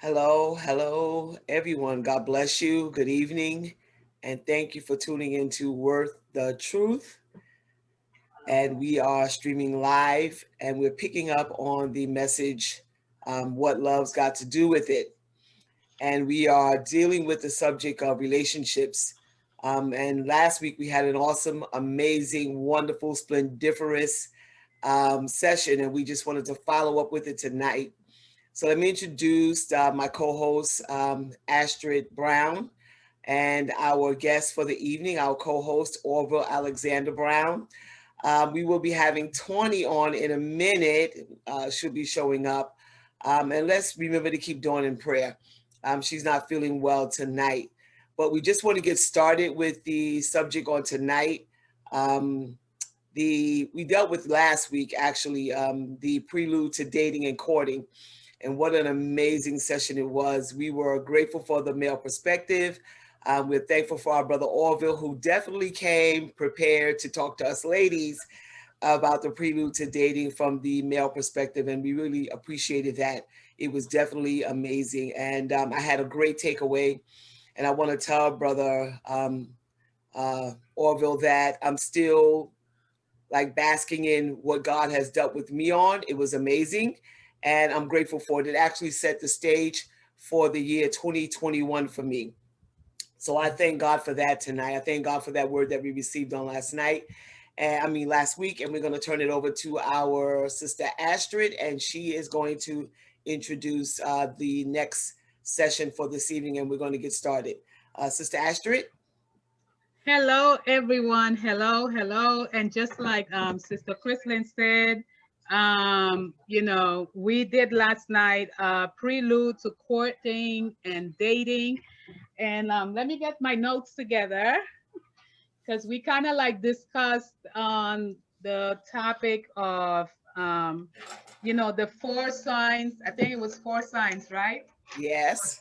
Hello, everyone. God bless you. Good evening. And thank you for tuning into Worth the Truth. And we are streaming live and we're picking up on the message, What Love's Got to Do with It. And we are dealing with the subject of relationships. And last week we had an awesome, amazing, wonderful, splendiferous session. And we just wanted to follow up with it tonight. So let me introduce my co-host, Astrid Brown, and our guest for the evening, our co-host, Orville Alexander Brown. We will be having Tawny on in a minute. She'll be showing up. And let's remember to keep Dawn in prayer. She's not feeling well tonight. But we just want to get started with the subject on tonight. We dealt with last week, actually, the prelude to dating and courting. And what an amazing session it was. We were grateful for the male perspective. We're thankful for our brother Orville, who definitely came prepared to talk to us ladies about the prelude to dating from the male perspective. And we really appreciated that. It was definitely amazing. And I had a great takeaway. And I want to tell brother Orville that I'm still like basking in what God has dealt with me on. It was amazing. And I'm grateful for it. It actually set the stage for the year 2021 for me. So I thank God for that tonight. I thank God for that word that we received on last night. And I mean, last week. And we're going to turn it over to our sister Astrid. And she is going to introduce the next session for this evening. And we're going to get started. Sister Astrid? Hello, everyone. Hello. And just like Sister Chrislyn said, we did last night prelude to courting and dating. And let me get my notes together because we kind of like discussed on the topic of, the four signs. I think it was four signs, right? Yes.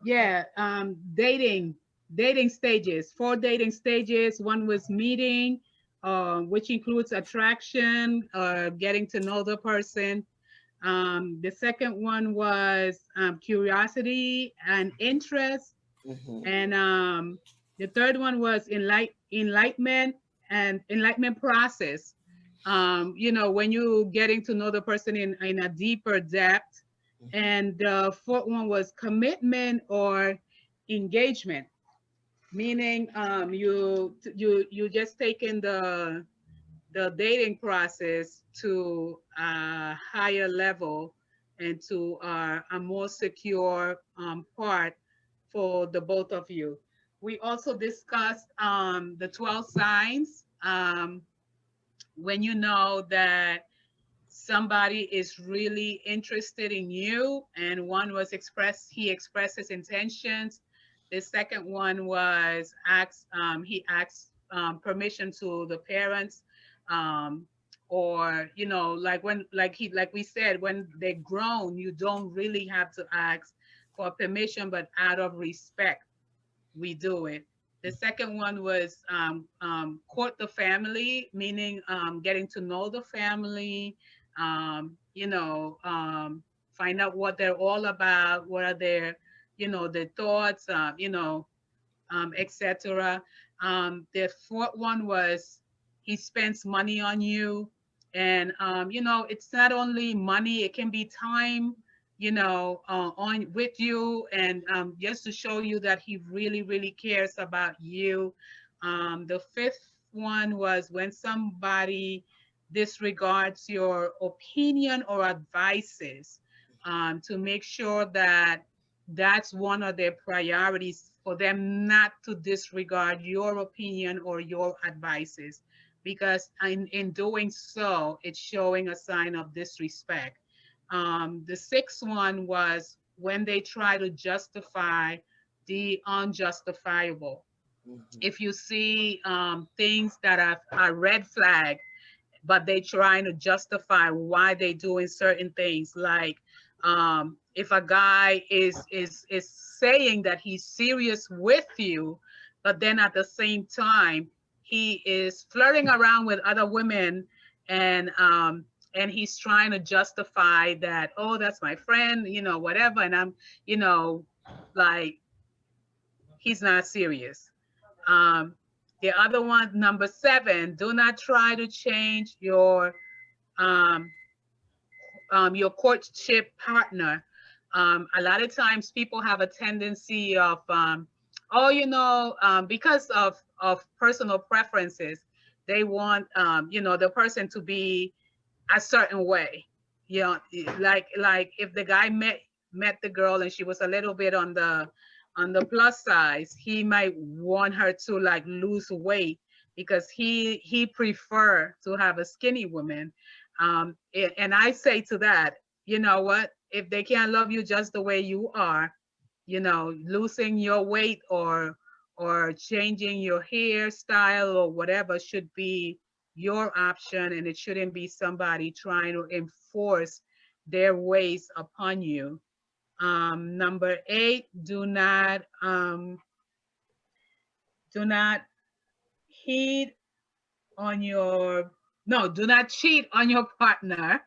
Yeah, dating stages, four dating stages. One was meeting, which includes attraction, getting to know the person. The second one was curiosity and interest, Mm-hmm. and the third one was enlightenment and enlightenment process. When you getting to know the person in a deeper depth, and the fourth one was commitment or engagement, meaning you just taking the dating process to a higher level and to a more secure part for the both of you. We also discussed the 12 signs, when you know that somebody is really interested in you, and one was he expressed his intentions. The second one was he asked permission to the parents, um, or like we said, when they're grown, you don't really have to ask for permission, but out of respect we do it. The second one was court the family, meaning getting to know the family, find out what they're all about, what are their thoughts, etc. The fourth one was he spends money on you. And, it's not only money, it can be time, on with you, and just to show you that he really, really cares about you. The fifth one was when somebody disregards your opinion or advices, to make sure that that's one of their priorities, for them not to disregard your opinion or your advices, because in doing so, it's showing a sign of disrespect. The sixth one was when they try to justify the unjustifiable. Mm-hmm. If you see things that are red flag, but they trying to justify why they doing certain things, like if a guy is saying that he's serious with you, but then at the same time he is flirting around with other women, and and he's trying to justify that, oh, that's my friend, whatever, and I'm, you know like, he's not serious. um the other one, number 7, do not try to change um your courtship partner. A lot of times people have a tendency of, oh, because of personal preferences, they want, the person to be a certain way. Like if the guy met the girl and she was a little bit on the plus size, he might want her to like lose weight because he prefer to have a skinny woman. And I say to that, you know what? If they can't love you just the way you are, losing your weight or changing your hairstyle or whatever should be your option, and it shouldn't be somebody trying to enforce their ways upon you. Number 8, do not heed on your no, do not cheat on your partner.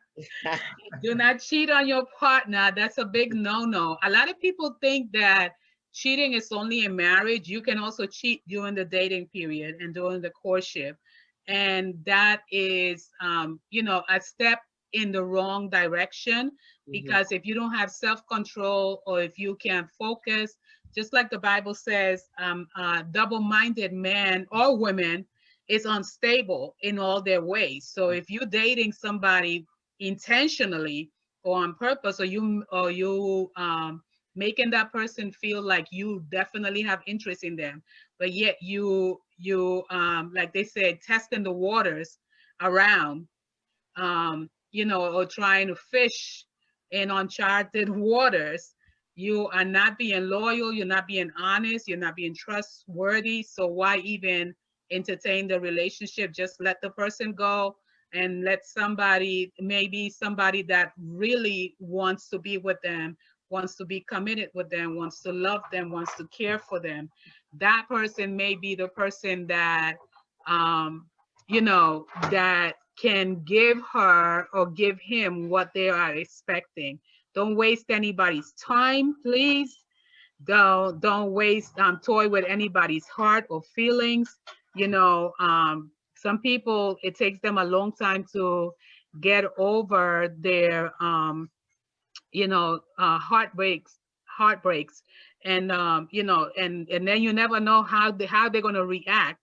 Do not cheat on your partner. That's a big no-no. A lot of people think that cheating is only in marriage. You can also cheat during the dating period and during the courtship. And that is, a step in the wrong direction, Mhm. because if you don't have self-control, or if you can't focus, just like the Bible says, double-minded man or woman is unstable in all their ways. So if you're dating somebody intentionally or on purpose, or you making that person feel like you definitely have interest in them, but yet you like they said, testing the waters around, or trying to fish in uncharted waters, you are not being loyal, you're not being honest, you're not being trustworthy. So why even entertain the relationship? Just let the person go, and let somebody, maybe somebody that really wants to be with them, wants to be committed with them, wants to love them, wants to care for them. That person may be the person that, um, that can give her or give him what they are expecting. Don't waste anybody's time, please. Don't waste toy with anybody's heart or feelings. Some people, it takes them a long time to get over their heartbreaks, and and then you never know how they're going to react.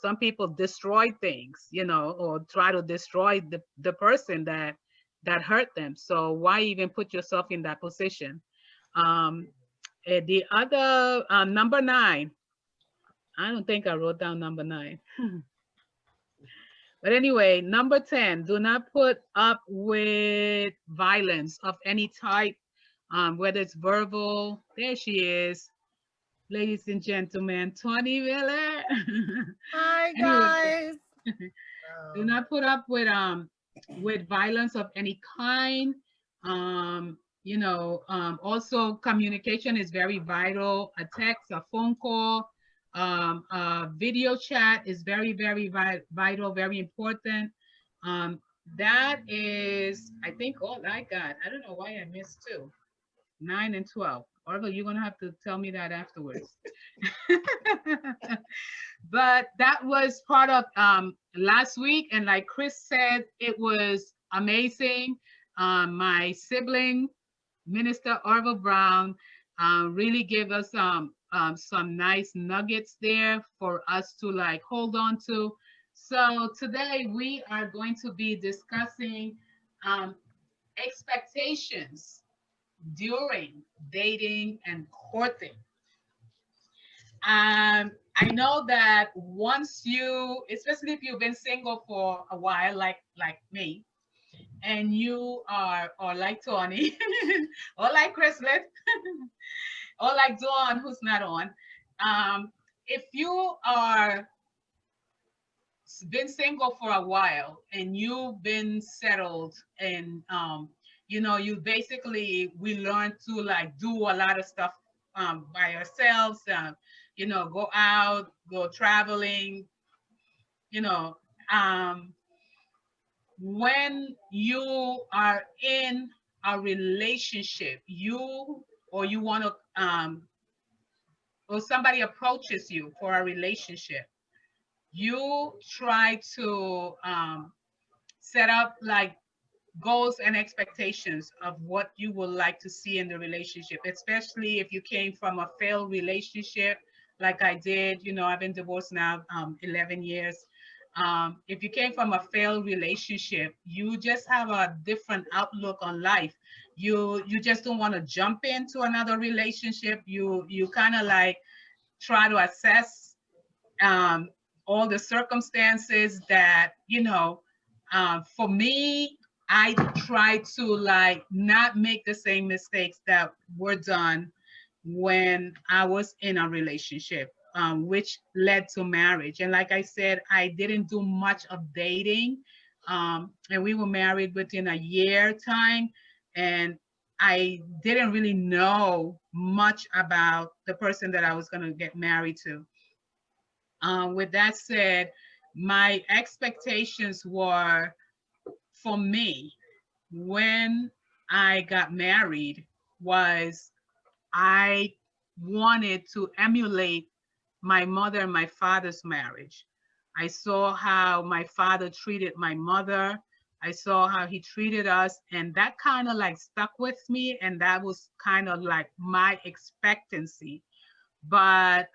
Some people destroy things, or try to destroy the person that hurt them. So why even put yourself in that position? The other, number 9, I don't think I wrote down number 9. But anyway, number 10, do not put up with violence of any type, whether it's verbal. There she is, ladies and gentlemen, Tawny Miller. Hi Anyway, guys. do Um, not put up with violence of any kind. Also, communication is very vital. A text, a phone call, a video chat is very, very vital, very important. um, that is, I think, all I got. I don't know why I missed 2, 9 and 12. Orville, you're gonna have to tell me that afterwards. But that was part of last week, and like Chris said, it was amazing. My sibling, Minister Orville Brown, really gave us some nice nuggets there for us to like hold on to. So today we are going to be discussing um, expectations during dating and courting. I know that once you, especially if you've been single for a while, like me, and you are, or like Tawny, or like Chrislet, or like Dawn, who's not on. If you are been single for a while and you've been settled, and you basically, we learned to like do a lot of stuff by ourselves, go out, go traveling, you know um when you are in a relationship, you want to or somebody approaches you for a relationship, you try to set up like goals and expectations of what you would like to see in the relationship, especially if you came from a failed relationship like I did. I've been divorced now 11 years. If you came from a failed relationship, you just have a different outlook on life. You just don't want to jump into another relationship. You kind of like try to assess um, all the circumstances that for me, I try to like not make the same mistakes that were done when I was in a relationship, which led to marriage. And like I said, I didn't do much of dating, and we were married within a year time, and I didn't really know much about the person that I was going to get married to. With that said, my expectations were, for me, when I got married, was I wanted to emulate my mother and my father's marriage. I saw how my father treated my mother. I saw how he treated us, and that kind of like stuck with me, and that was kind of like my expectancy. But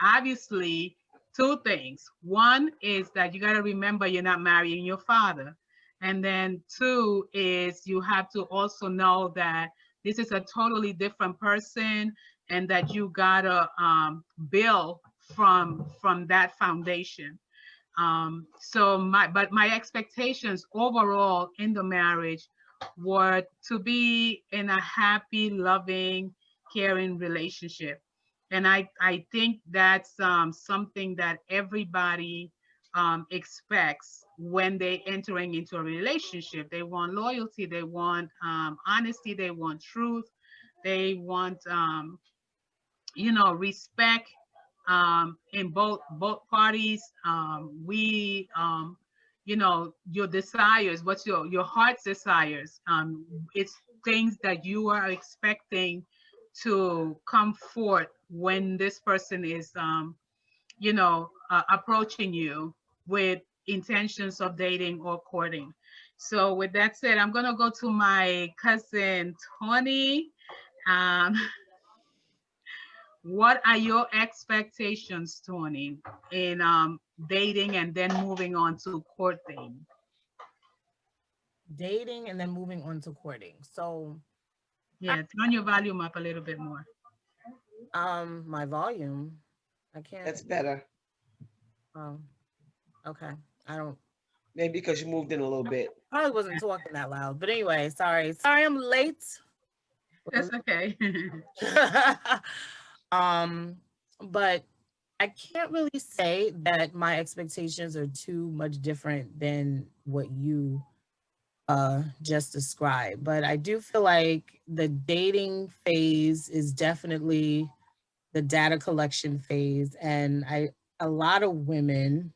obviously, two things. One is that you got to remember you're not marrying your father. And then two is you have to also know that this is a totally different person, and that you got to build from that foundation. But my expectations overall in the marriage were to be in a happy, loving, caring relationship. And I think that's something that everybody expects when they entering into a relationship. They want loyalty, they want honesty, they want truth, they want respect in both parties. We your desires, what's your heart's desires. It's things that you are expecting to come forth when this person is approaching you with intentions of dating or courting. So with that said, I'm gonna go to my cousin Tawny. um, what are your expectations, Tony, in dating and then moving on to courting? Dating and then moving on to courting. So, Yeah, turn your volume up a little bit more. my volume, I can't. That's better. Oh, okay. I don't. Maybe because you moved in a little bit. Probably wasn't talking that loud, but anyway, sorry. Sorry, I'm late. That's okay. um, but I can't really say that my expectations are too much different than what you just described. But I do feel like the dating phase is definitely the data collection phase, and I a lot of women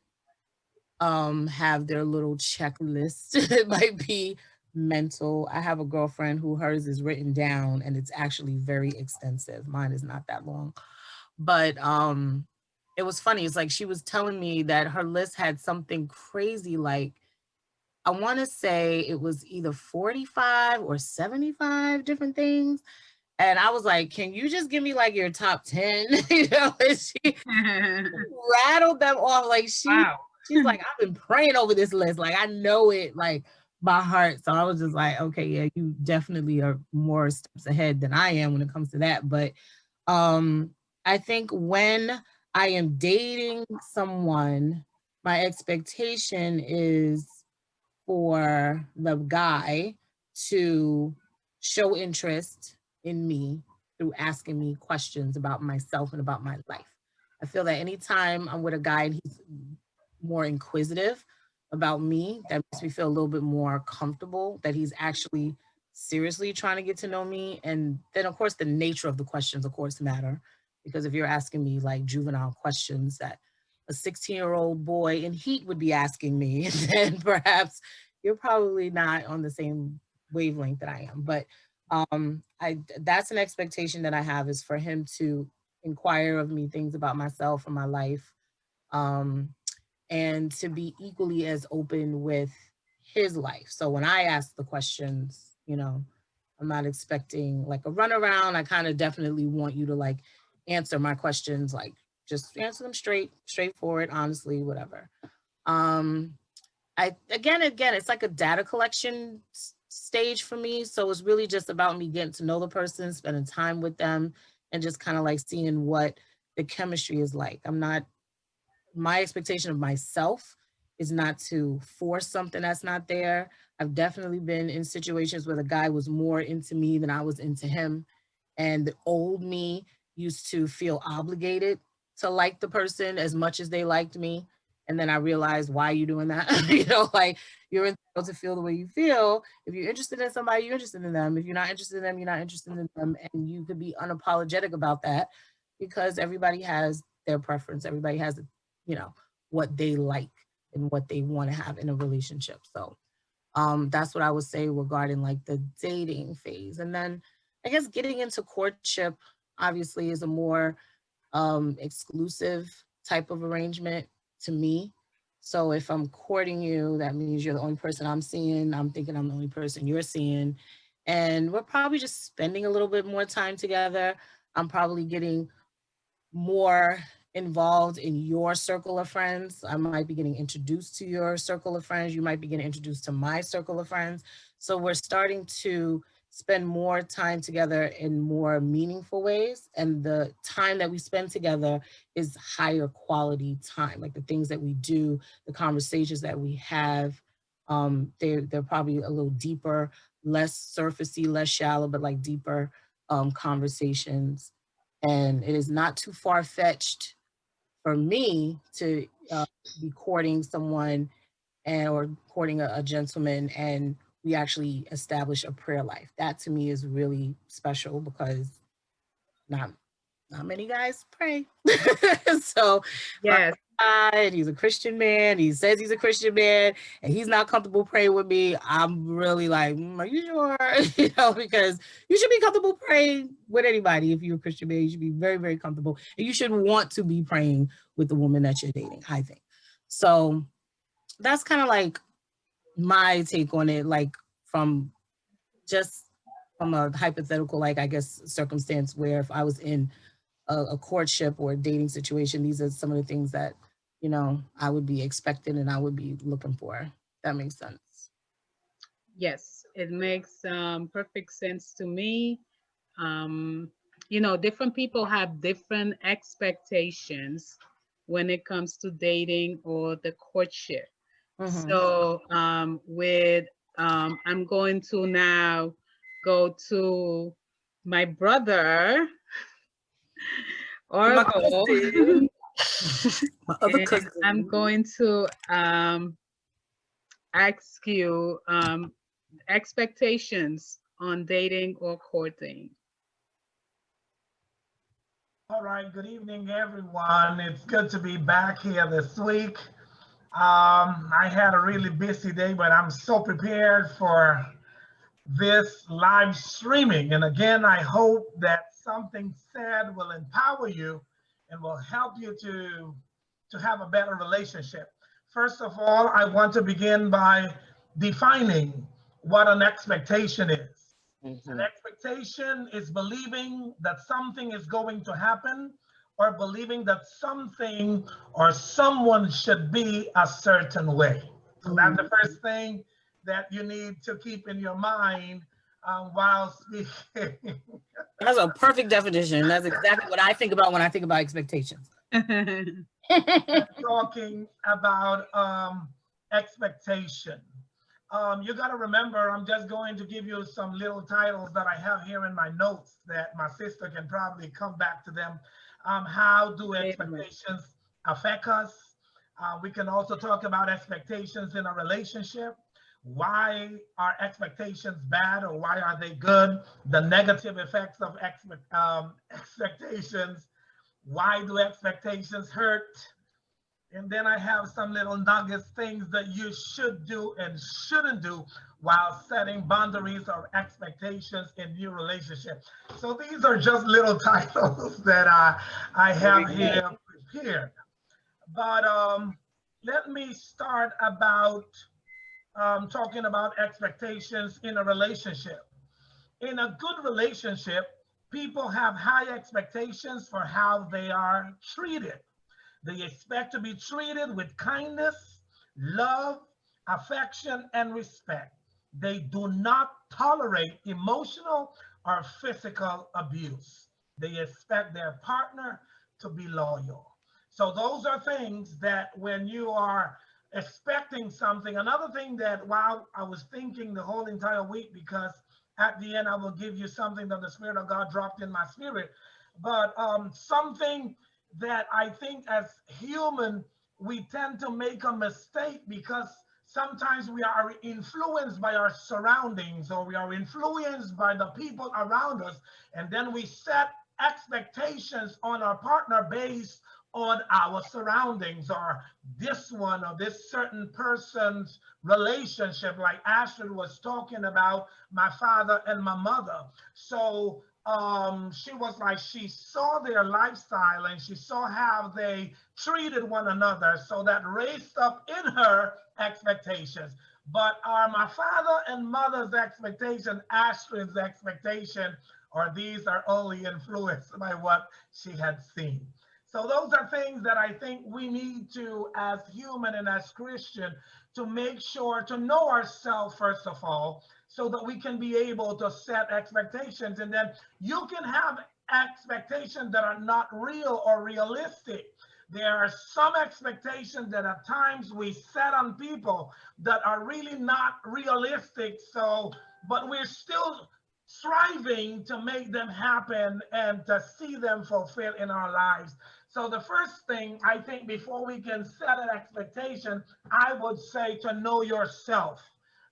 have their little checklist. It might be mental. I have a girlfriend who hers is written down and it's actually very extensive. Mine is not that long. But it was funny. It's like she was telling me that her list had something crazy like I want to say it was either 45 or 75 different things. And I was like, can you just give me like your top 10? And she rattled them off like Wow. she's like, I've been praying over this list. Like I know it like by heart. So I was just like, okay, yeah, you definitely are more steps ahead than I am when it comes to that. But um I think when I am dating someone, my expectation is for the guy to show interest in me through asking me questions about myself and about my life. I feel that anytime I'm with a guy and he's more inquisitive about me, that makes me feel a little bit more comfortable that he's actually seriously trying to get to know me. And then, of course, the nature of the questions, of course, matter. Because if you're asking me like juvenile questions that a 16-year-old boy in heat would be asking me, then perhaps you're probably not on the same wavelength that I am. But that's an expectation that I have, is for him to inquire of me things about myself or my life, um, and to be equally as open with his life. So when I ask the questions, I'm not expecting like a runaround. I kind of definitely want you to like answer my questions, like just answer them straightforward, honestly, whatever. Um, again, it's like a data collection stage for me. So it's really just about me getting to know the person, spending time with them, and just kind of like seeing what the chemistry is like. My expectation of myself is not to force something that's not there. I've definitely been in situations where the guy was more into me than I was into him. And the old me used to feel obligated to like the person as much as they liked me. And then I realized, why are you doing that? Like, you're entitled to feel the way you feel. If you're interested in somebody, you're interested in them. If you're not interested in them, you're not interested in them. And you could be unapologetic about that, because everybody has their preference. Everybody has, what they like and what they want to have in a relationship. So that's what I would say regarding like the dating phase. And then I guess getting into courtship obviously is a more exclusive type of arrangement to me. So if I'm courting you, that means you're the only person I'm seeing. I'm thinking I'm the only person you're seeing. And we're probably just spending a little bit more time together. I'm probably getting more involved in your circle of friends. I might be getting introduced to your circle of friends. You might be getting introduced to my circle of friends. So we're starting to spend more time together in more meaningful ways. And the time that we spend together is higher quality time. Like the things that we do, the conversations that we have, they're probably a little deeper, less surfacey, less shallow, but like deeper conversations. And it is not too far-fetched for me to be courting someone or courting a gentleman, and we actually establish a prayer life. That to me is really special, because not many guys pray. So Yes. God, he's a Christian man. He says he's a Christian man, and he's not comfortable praying with me. I'm really like, are you sure? Because you should be comfortable praying with anybody. If you're a Christian man, you should be very, very comfortable, and you should want to be praying with the woman that you're dating, I think. So that's kind of like my take on it, like from a hypothetical, like I guess, circumstance where if I was in a courtship or a dating situation, these are some of the things that, I would be expecting and I would be looking for. That makes sense. Yes, it makes perfect sense to me. Um, different people have different expectations when it comes to dating or the courtship. Mm-hmm. So, I'm going to now go to my brother, My Orville, cousin. My other and cousin. I'm going to ask you expectations on dating or courting. All right, good evening, everyone. It's good to be back here this week. I had a really busy day, but I'm so prepared for this live streaming. And again, I hope that something said will empower you and will help you to have a better relationship. First of all, I want to begin by defining what an expectation is. An expectation is believing that something is going to happen, or believing that something or someone should be a certain way. So that's the first thing that you need to keep in your mind while speaking. That's a perfect definition. That's exactly what I think about when I think about expectations. Talking about expectation. You got to remember, I'm just going to give you some little titles that I have here in my notes that my sister can probably come back to them. How do expectations affect us? We can also talk about expectations in a relationship. Why are expectations bad, or why are they good? The negative effects of expectations. Why do expectations hurt? And then I have some little nuggets, things that you should do and shouldn't do while setting boundaries or expectations in new relationships. So these are just little titles that I Very have good. here prepared. But let me start about talking about expectations in a relationship. In a good relationship, people have high expectations for how they are treated. They expect to be treated with kindness, love, affection, and respect. They do not tolerate emotional or physical abuse. They expect their partner to be loyal. So, those are things that when you are expecting something, another thing that while I was thinking the whole entire week, because at the end I will give you something that the Spirit of God dropped in my spirit, but something that I think as human, we tend to make a mistake because sometimes we are influenced by our surroundings or we are influenced by the people around us. And then we set expectations on our partner based on our surroundings or this one or this certain person's relationship, like Astrid was talking about my father and my mother. So she was like, she saw their lifestyle and she saw how they treated one another. So that raised up in her expectations. But are my father and mother's expectation, Astrid's expectation, or these are only influenced by what she had seen? So those are things that I think we need to, as human and as Christian, to make sure to know ourselves first of all, so that we can be able to set expectations. And then you can have expectations that are not real or realistic. There are some expectations that at times we set on people that are really not realistic. So, but we're still striving to make them happen and to see them fulfilled in our lives. So the first thing I think before we can set an expectation, I would say to know yourself,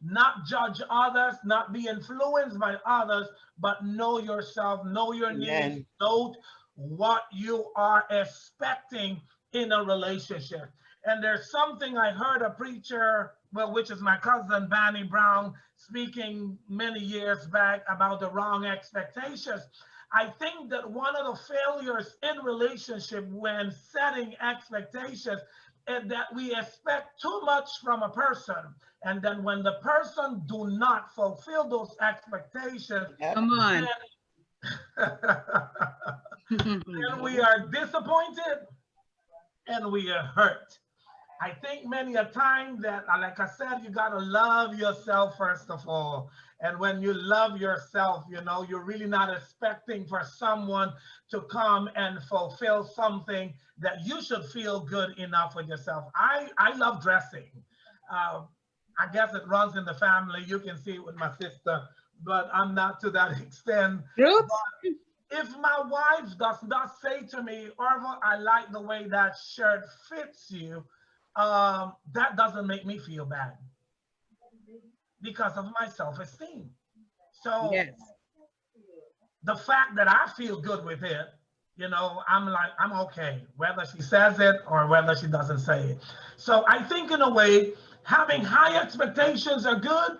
not judge others, not be influenced by others, but know yourself, know your needs, Amen. know what you are expecting in a relationship. And there's something I heard a preacher, well, which is my cousin Banny Brown, speaking many years back about the wrong expectations. I think that one of the failures in relationship when setting expectations is that we expect too much from a person, and then when the person do not fulfill those expectations, Yep. Come on. then we are disappointed and we are hurt. I think many a time that, like I said, you got to love yourself first of all. And when you love yourself, you know, you're really not expecting for someone to come and fulfill something that you should feel good enough with yourself. I love dressing. I guess it runs in the family. You can see it with my sister, but I'm not to that extent. Truth? If my wife does not say to me, Orville, I like the way that shirt fits you, that doesn't make me feel bad because of my self-esteem. So Yes. the fact that I feel good with it, you know, I'm like, I'm okay, whether she says it or whether she doesn't say it. So I think in a way, having high expectations are good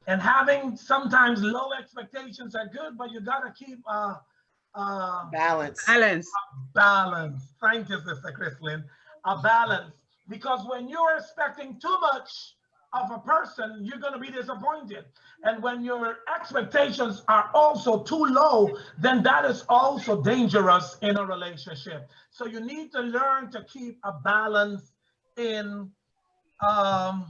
and having sometimes low expectations are good, but you gotta keep Balance. Balance. balance. Thank you, Sister Chrislyn. A balance. Because when you're expecting too much of a person, you're going to be disappointed. And when your expectations are also too low, then that is also dangerous in a relationship. So you need to learn to keep a balance in um,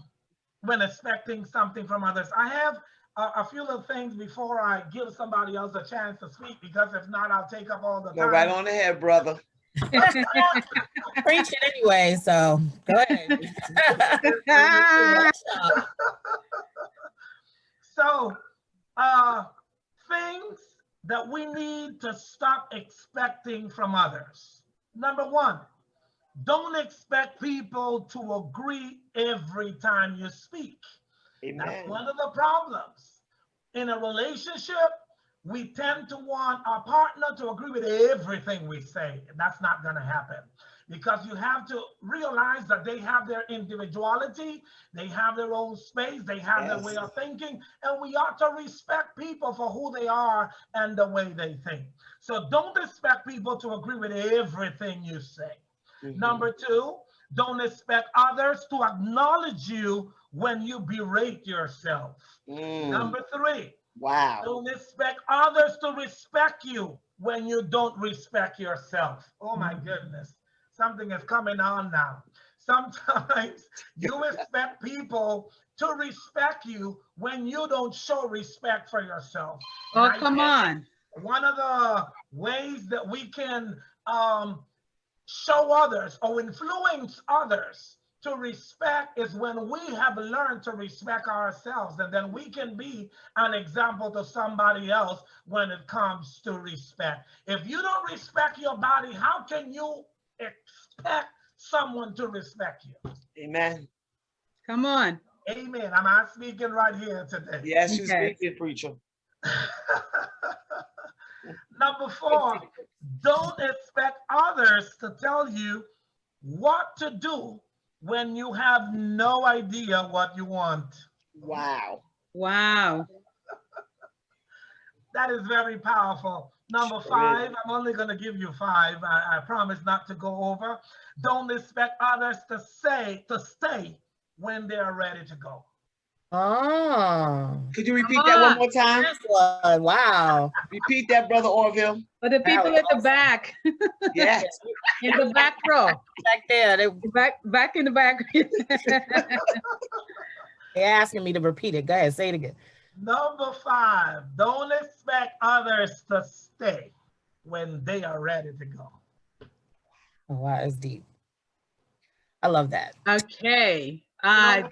when expecting something from others. I have a few little things before I give somebody else a chance to speak, because if not, I'll take up all the Go right time. on ahead, brother. Preach it anyway, so go ahead. So, things that we need to stop expecting from others. Number one, don't expect people to agree every time you speak. That's Amen. one of the problems. In a relationship, we tend to want our partner to agree with everything we say. That's not going to happen. because you have to realize that they have their individuality, they have their own space, they have their way Yes. of thinking, and we ought to respect people for who they are and the way they think. So don't expect people to agree with everything you say. Number two, don't expect others to acknowledge you when you berate yourself. Number three, Wow. don't expect others to respect you when you don't respect yourself. Oh my goodness, something is coming on now. Sometimes you expect people to respect you when you don't show respect for yourself. And Oh, I come think on. one of the ways that we can show others or influence others to respect is when we have learned to respect ourselves, and then we can be an example to somebody else when it comes to respect. If you don't respect your body, how can you expect someone to respect you? Amen. Come on. Amen. I'm not speaking right here today. Yes, you Yes. speak it, preacher. Number four, don't expect others to tell you what to do when you have no idea what you want. Wow. Wow. That is very powerful. Number Sure five, is. I'm only going to give you five. I promise not to go over. Don't expect others to stay when they are ready to go. Oh, Could you Come repeat that one on. more time? this one, wow. Repeat that, Brother Orville. For the people at the back, Yes. in the back row, Back there, back in the back. they're asking me to repeat it. Go ahead, say it again. Number five, don't expect others to stay when they are ready to go. Oh, wow, it's deep. I love that. Okay. You know what,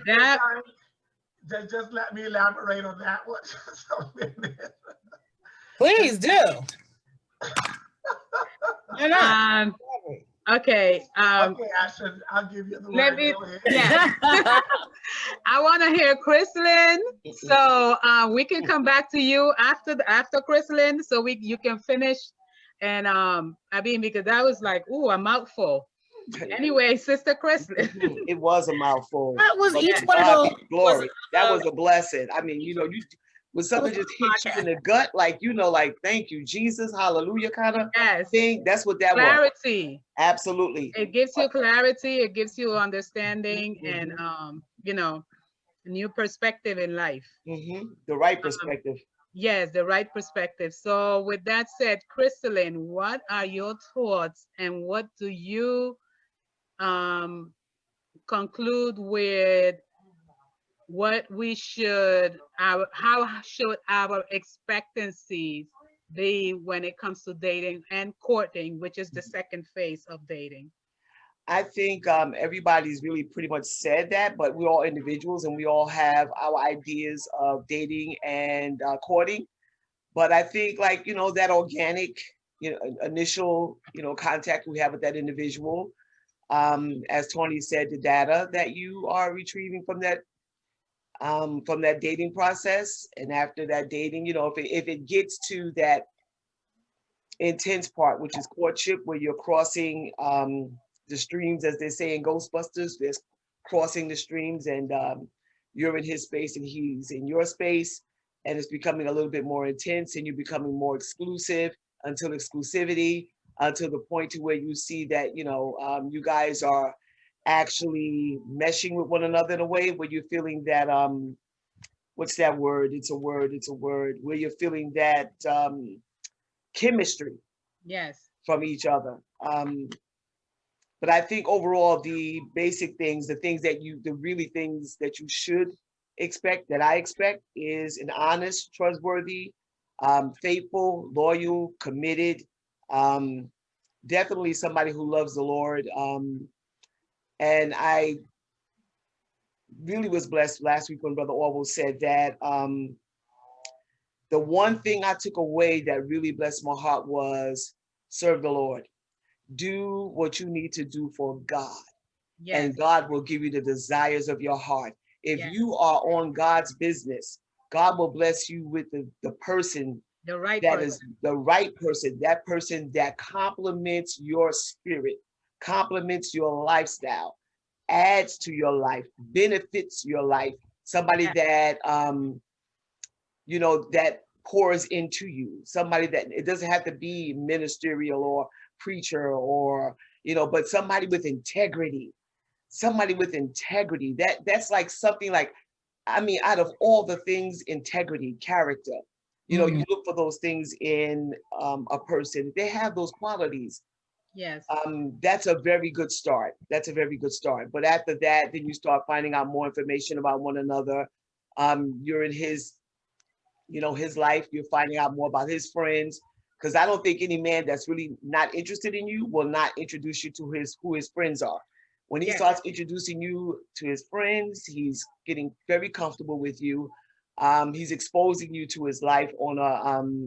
That just let me elaborate on that one just a minute. Please do. You're not. okay. Okay, I'll give you the Let word. me, Go ahead. yeah. I want to hear Chrislyn, so we can come back to you after Chrislyn, so you can finish. And I mean, because that was like, ooh, a mouthful. Anyway, Sister Chrislyn. It was a mouthful. That was But each to one of God those. be the glory. That was a blessing. I mean, you know, when something just hits you in the gut, like, you know, like, thank you, Jesus, hallelujah, kind of Yes. thing. That's what that was. Clarity. Absolutely. It gives you clarity. It gives you understanding, and you know, a new perspective in life. The right perspective. Yes, the right perspective. So with that said, Chrislyn, what are your thoughts, and what do you conclude with? What we should, how should our expectancies be when it comes to dating and courting, which is the second phase of dating? I think everybody's really pretty much said that, but we're all individuals and we all have our ideas of dating and courting. But I think, like, you know, that organic, you know, initial, you know, contact we have with that individual, as Tawny said, the data that you are retrieving from that dating process, and after that dating, you know, if it gets to that intense part, which is courtship, where you're crossing the streams, as they say in Ghostbusters, there's crossing the streams, and you're in his space and he's in your space, and it's becoming a little bit more intense, and you're becoming more exclusive until exclusivity, to the point to where you see that, you know, you guys are actually meshing with one another in a way where you're feeling that what's that word? It's a word where you're feeling that chemistry Yes. from each other. But I think overall, the basic things, the really things that you should expect, that I expect, is an honest, trustworthy, faithful, loyal, committed, definitely somebody who loves the Lord. And I really was blessed last week when Brother Orville said that the one thing I took away that really blessed my heart was serve the Lord. Do what you need to do for God. Yes. And God will give you the desires of your heart. If Yes. you are on God's business, God will bless you with the person The right that person. is the right person, that person that complements your spirit, complements your lifestyle, adds to your life, benefits your life, somebody Yeah. that that pours into you, somebody that it doesn't have to be ministerial or preacher or but somebody with integrity, somebody with integrity. That's like something like, I mean, out of all the things, integrity, character, Mhm. you look for those things in a person. They have those qualities. Yes. That's a very good start. That's a very good start. But after that, then you start finding out more information about one another. You're in his life. You're finding out more about his friends. Because I don't think any man that's really not interested in you will not introduce you to who his friends are. When he Yes. starts introducing you to his friends, he's getting very comfortable with you. He's exposing you to his life on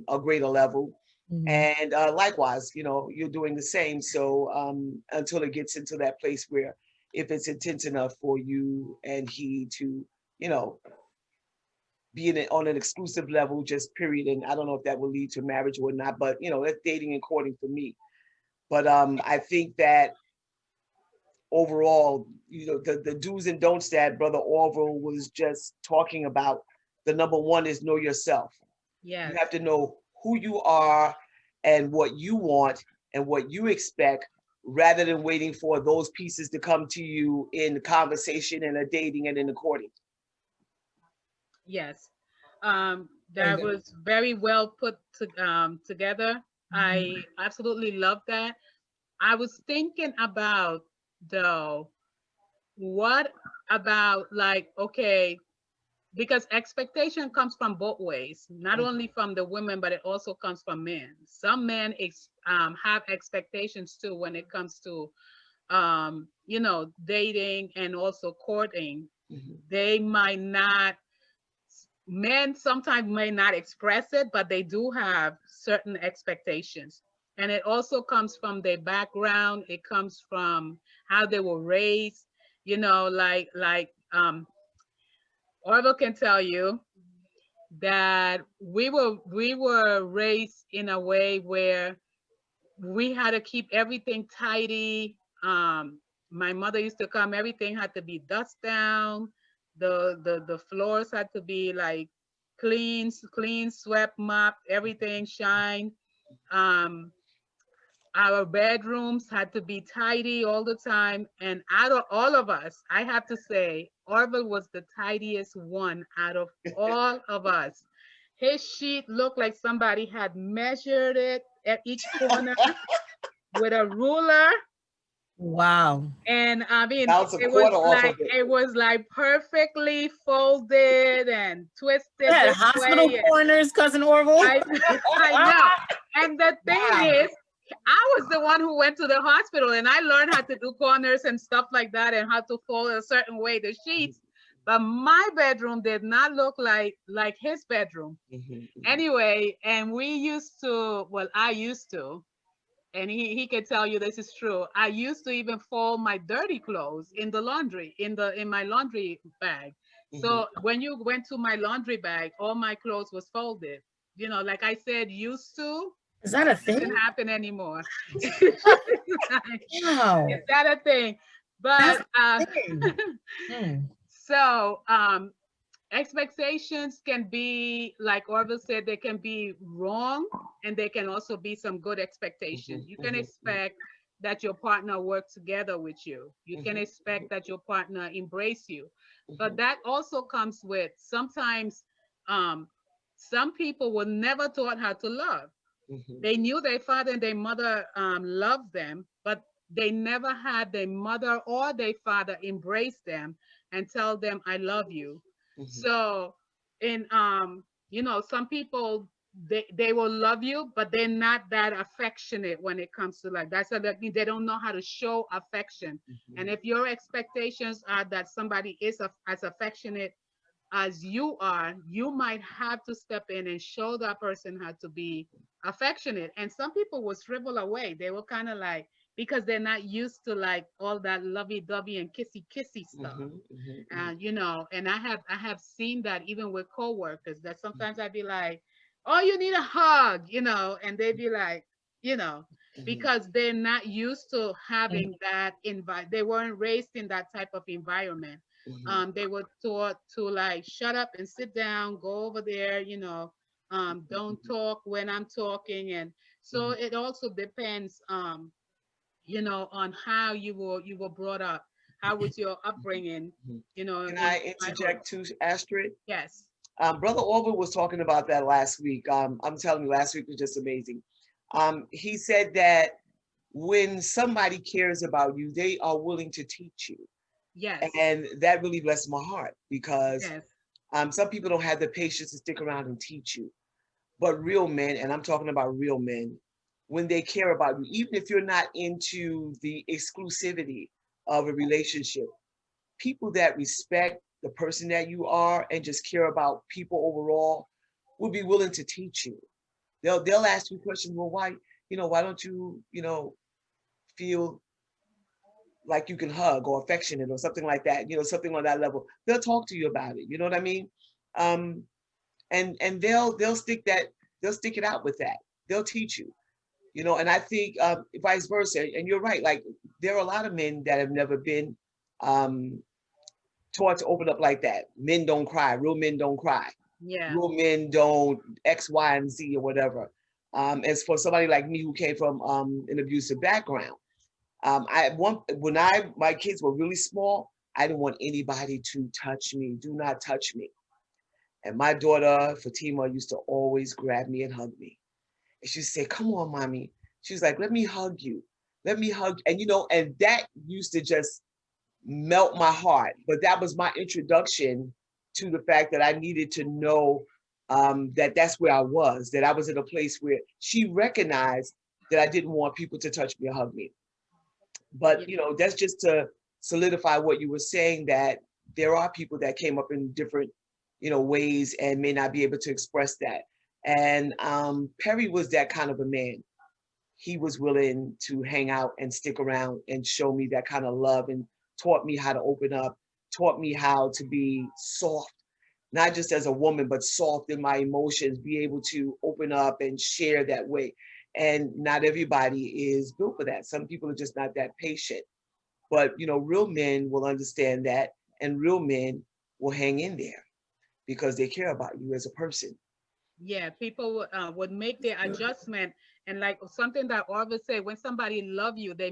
a greater level. Mhm. And likewise, you're doing the same. So until it gets into that place where if it's intense enough for you and he to, you know, be on an exclusive level, just period. And I don't know if that will lead to marriage or not, but that's dating and courting for me. But I think that overall, the do's and don'ts that Brother Orville was just talking about, the number one is know yourself. You Yes. have to know who you are and what you want and what you expect, rather than waiting for those pieces to come to you in conversation and a dating and in the courting. Yes. Very That good. was very well put together. Mhm. I absolutely love that. I was thinking about, though, what about, like, okay, because expectation comes from both ways, not only from the women, but it also comes from men. Some men have expectations too when it comes to dating and also courting. Mhm, They might not, men sometimes may not express it, but they do have certain expectations. And it also comes from their background. It comes from how they were raised. Like Orville can tell you that we were raised in a way where we had to keep everything tidy. My mother used to come, everything had to be dust down. The floors had to be like clean, swept, mopped, everything shine. Um, our bedrooms had to be tidy all the time. And out of all of us, I have to say, Orville was the tidiest one out of all of us. His sheet looked like somebody had measured it at each corner with a ruler. Wow. And I mean, bounce a quarter off of it. it was like perfectly folded and You twisted had this hospital way. corners, cousin Orville. I I know. And the thing Wow. is, I was the one who went to the hospital and I learned how to do corners and stuff like that and how to fold a certain way the sheets. But my bedroom did not look like his bedroom. Mhm, mhm, Anyway, and we used to, well, I used to, and he can tell you this is true. I used to even fold my dirty clothes in the laundry, in my laundry bag. mhm. So when you went to my laundry bag, all my clothes was folded. Like I said, used to, Is that a doesn't thing? happen anymore. Wow. Is that a thing? That's But a thing. Hmm. so expectations can be, like Orville said, they can be wrong, and they can also be some good expectations. Mhm, You can mhm, mhm, expect that your partner work together with you. You can mhm, expect that your partner embrace you. But mhm, that also comes with sometimes um, some people were never taught how to love. mhm, They knew their father and their mother loved them, but they never had their mother or their father embrace them and tell them, I love you. mhm, So, in some people, they will love you, but they're not that affectionate when it comes to like that. So that means they don't know how to show affection. And mhm, if your expectations are that somebody is as affectionate as you are, you might have to step in and show that person how to be affectionate. And some people will shrivel away. They will kind of like, because they're not used to like all that lovey-dovey and kissy stuff. mhm, mhm, mhm, And I have seen that even with coworkers, that sometimes I'd be like, oh, you need a hug, and they'd be like, you know, because they're not used to having that they weren't raised in that type of environment. They were taught to like shut up and sit down, go over there, don't talk when I'm talking. And so it also depends on how you were brought up. How was your upbringing, Can in I childhood? interject too, Astrid? Yes. Brother Orville was talking about that last week. I'm telling you, last week was just amazing. He said that when somebody cares about you, they are willing to teach you. Yes. And that really blessed my heart because Yes. some people don't have the patience to stick around and teach you. But real men, and I'm talking about real men, when they care about you, even if you're not into the exclusivity of a relationship, people that respect the person that you are and just care about people overall will be willing to teach you. They'll ask you questions. Well, why don't you, feel like you can hug or affectionate or something like that, something on that level. They'll talk to you about it. You know what I mean? Um, and they'll stick it out with that. They'll teach you, and I think vice versa. And you're right. Like there are a lot of men that have never been um, taught to open up like that. Men don't cry. Real men don't cry. Yeah. Real men don't X, Y, and Z or whatever. As for somebody like me who came from an abusive background, when my kids were really small, I didn't want anybody to touch me. Do not touch me. And my daughter Fatima used to always grab me and hug me. And she'd say, "Come on, mommy." She was like, "Let me hug you. Let me hug." And and that used to just melt my heart. But that was my introduction to the fact that I needed to know that that's where I was, that I was in a place where she recognized that I didn't want people to touch me or hug me. But, that's just to solidify what you were saying, that there are people that came up in different, ways and may not be able to express that. And Perry was that kind of a man. He was willing to hang out and stick around and show me that kind of love and taught me how to open up, taught me how to be soft, not just as a woman, but soft in my emotions, be able to open up and share that way. And not everybody is built for that. Some people are just not that patient. But, real men will understand that, and real men will hang in there because they care about you as a person. Yeah, people would make their adjustment, and like something that Orville said, when somebody love you, they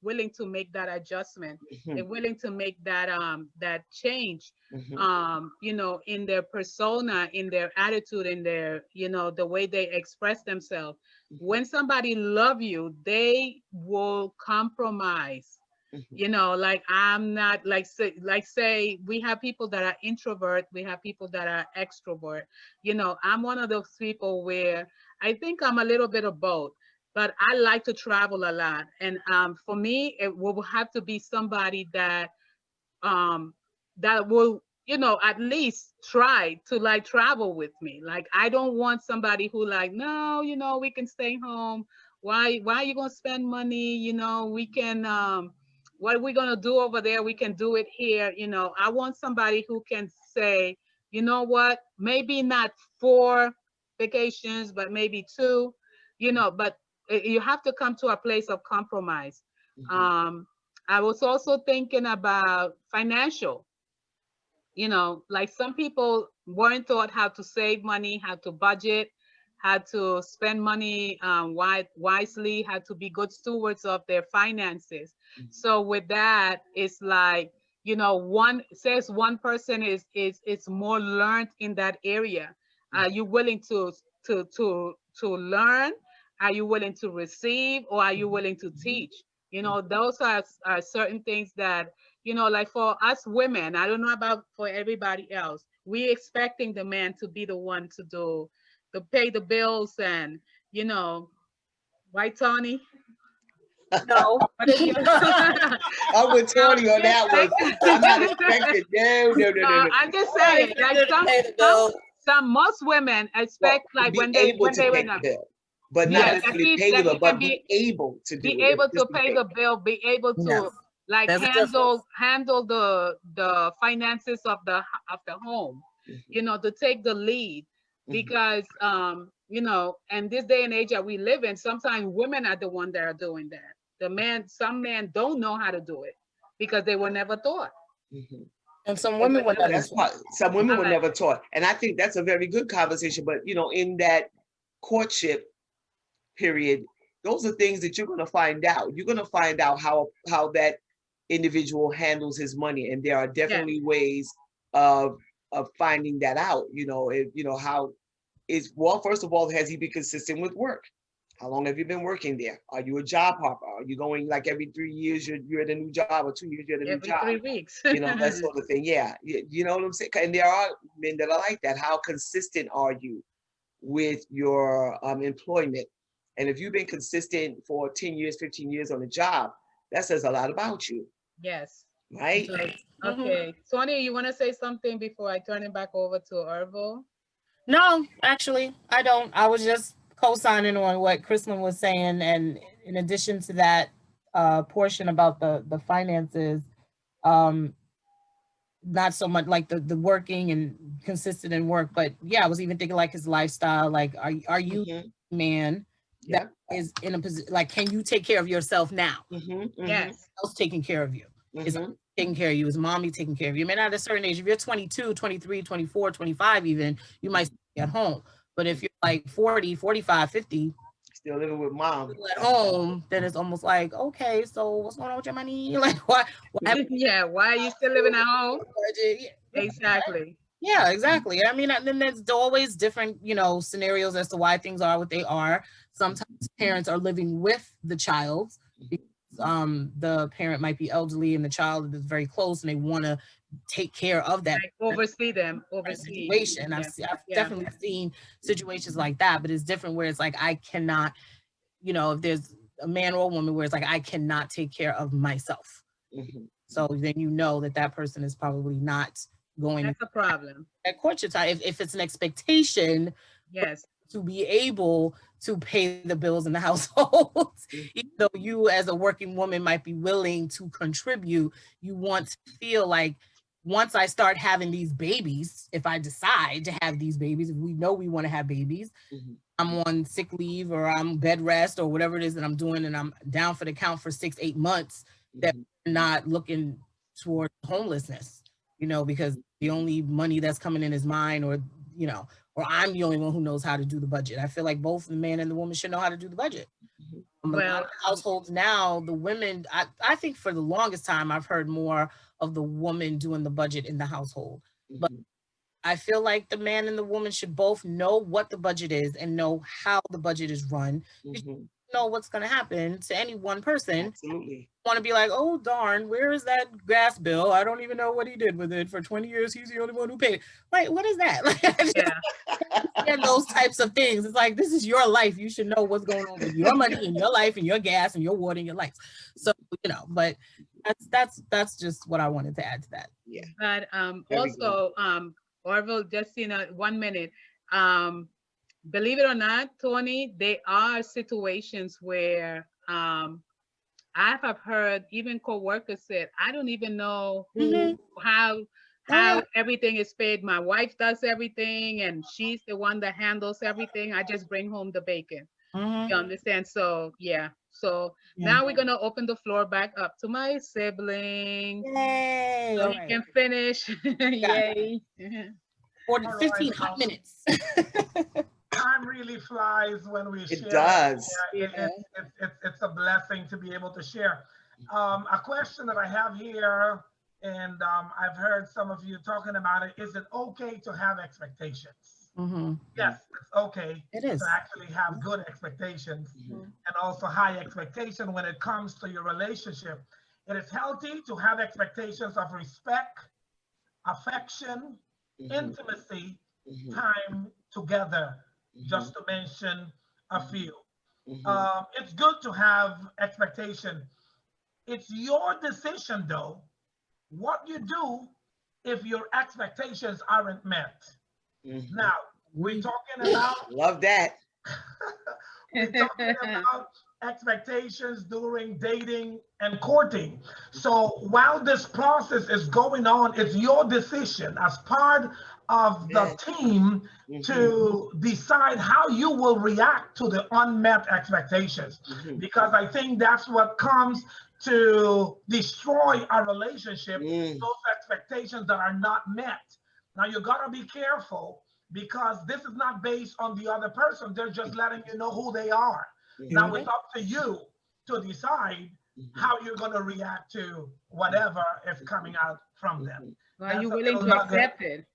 willing to make that adjustment. They're willing to make that change, in their persona, in their attitude, in their the way they express themselves. When somebody love you, they will compromise. Like I'm not say we have people that are introvert, we have people that are extrovert. I'm one of those people where I think I'm a little bit of both, but I like to travel a lot. And for me, it will have to be somebody um that will at least try to like travel with me. Like I don't want somebody who like, no, we can stay home. Why are you gonna spend money? We can what are we gonna do over there? We can do it here. I want somebody who can say, you know what, maybe not 4 vacations, but maybe 2, but you have to come to a place of compromise. um I was also thinking about financial. Like some people weren't taught how to save money, how to budget, how to spend money wisely, how to be good stewards of their finances. So with that, it's like, one person is more learned in that area. Are you willing to learn? Are you willing to receive, or are you willing to teach? Those are certain things that, like for us women, I don't know about for everybody else, we expecting the man to be the one to pay the bills and, right, Tawny? No. What is your I'm with Tawny on that one. I'm not expecting. No, no, no, no, No, no. I'm just Why saying, is like it to pay the bill? most women Well, expect like be when they able to were pay in the a, bill, but not yes, Yes. necessarily pay the that bill, he can but be able to do be it. able to Just be pay the paid. bill, be able Yes. to like There's a difference. handle the finances of the home, Mhm, to take the lead. mhm, Because you know, and this day and age that we live in, sometimes women are the one that are doing that. Some men don't know how to do it because they were never taught. Mhm. And some women were never That's part, some women All were right. never taught. And I think that's a very good conversation. But, you know, in that courtship period, those are things that you're going to find out. You're going to find out how that individual handles his money. And there are Yes, definitely ways of finding that out. You know, you know, how is, well, first of all, has he been consistent with work? How long have you been working there? Are you a job hopper? Are you going like every 3 years you're at a new job, or 2 years you're at a new every job? 3 weeks. You know, that sort of thing. Yeah. You know what I'm saying? And there are men that are like that. How consistent are you with your employment? And if you've been consistent for 10 years, 15 years on a job, that says a lot about you, Yes. It right? does. Mhm. Okay. Tony, you want to say something before I turn it back over to Orville? No, actually, I don't. I was just co-signing on what Chrislyn was saying, and in addition to that portion about the finances, um, not so much like the working and consistent in work, but yeah, I was even thinking like his lifestyle. Like, are you Mhm. a man that Yeah. is in a position, like, can you take care of yourself now? Mhm. Mhm. Yes. Else taking care of you? Is Mhm. taking care of you? Is mommy taking care of you? I mean, at a certain age, if you're 22, 23, 24, 25 even, you might be at home. But if you're like 40, 45, 50, Still living with mom. at home, then it's almost like, okay, so what's going on with your money? Like, what Yeah. Why are you still living at home? budget? Exactly. Yeah, exactly. I mean, and then there's always different, scenarios as to why things are what they are. Sometimes parents are living with the child because the parent might be elderly and the child is very close and they want to take care of that Like oversee them, oversee. situation. Yeah. I've Yeah. definitely seen situations like that, but it's different where it's like I cannot, if there's a man or a woman where it's like I cannot take care of myself. Mhm. So then that person is probably not going That's a problem. at courtship time. If it's an expectation Yes. to be able to pay the bills in the household, even though you as a working woman might be willing to contribute, you want to feel like once I start having these babies, if I decide to have these babies, if we know we want to have babies, Mhm. I'm on sick leave or I'm bed rest or whatever it is that I'm doing, and I'm down for the count for 6-8 months, that Mhm. we're not looking towards homelessness, because the only money that's coming in is mine, or I'm the only one who knows how to do the budget. I feel like both the man and the woman should know how to do the budget. Mhm. A lot Well, of households now, the women, I think for the longest time, I've heard more of the woman doing the budget in the household. But Mhm. I feel like the man and the woman should both know what the budget is and know how the budget is run. You Mhm. know what's going to happen to any one person. Absolutely. Want to be like, oh darn, where is that gas bill? I don't even know what he did with it for 20 years. He's the only one who paid it. Like, what is that? Like, I just yeah. understand those types of things. It's like, this is your life. You should know what's going on with your money and your life and your gas and your water and your lights. So, but that's just what I wanted to add to that. Yeah. But Very good. also, Orville, just in 1 minute, um, believe it or not, Tony, there are situations where I have heard even co-workers said, I don't even know Mm-hmm. Oh yeah. how everything is paid. My wife does everything and she's the one that handles everything. I just bring home the bacon. Mm-hmm. You understand? So yeah. So Yeah. now we're gonna open the floor back up to my sibling Yay. so All he right. can finish. Yeah. Yay. 40, All right. 15 hot minutes. Time really flies when we It share. does. Yeah, Yeah. it's a blessing to be able to share. A question that I have here, and I've heard some of you talking about it. Is it okay to have expectations? Mm-hmm. Yes, it's okay It to is. actually have good expectations Mhm. and also high expectation when it comes to your relationship. It is healthy to have expectations of respect, affection, Mhm. intimacy, Mhm. time together, Mhm. just to mention a few. Mhm. It's good to have expectation. It's your decision, though, what you do if your expectations aren't met. Mhm. Now, we're Agreed. talking about Love that. we're talking about expectations during dating and courting. So while this process is going on, it's your decision as part of the Yes. team to decide how you will react to the unmet expectations. Because I think that's what comes to destroy our relationship, those expectations that are not met. Now you gotta be careful because this is not based on the other person. They're just letting you know who they are. Now it's up to you to decide how you're going to react to whatever is coming out from them. Are you That's a willing little to nugget. accept it?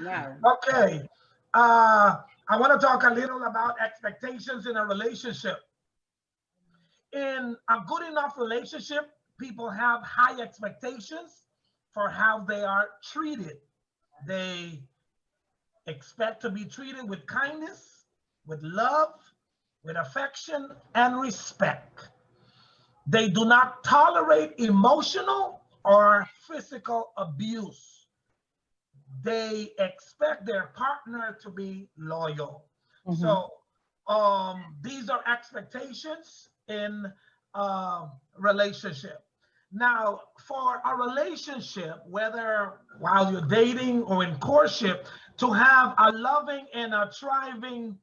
Wow. Okay. I want to talk a little about expectations in a relationship. In a good enough relationship, people have high expectations for how they are treated. They expect to be treated with kindness, with love, with affection, and respect. They do not tolerate emotional or physical abuse. They expect their partner to be loyal. So these are expectations in a relationship. Now, for a relationship, whether while you're dating or in courtship, to have a loving and a thriving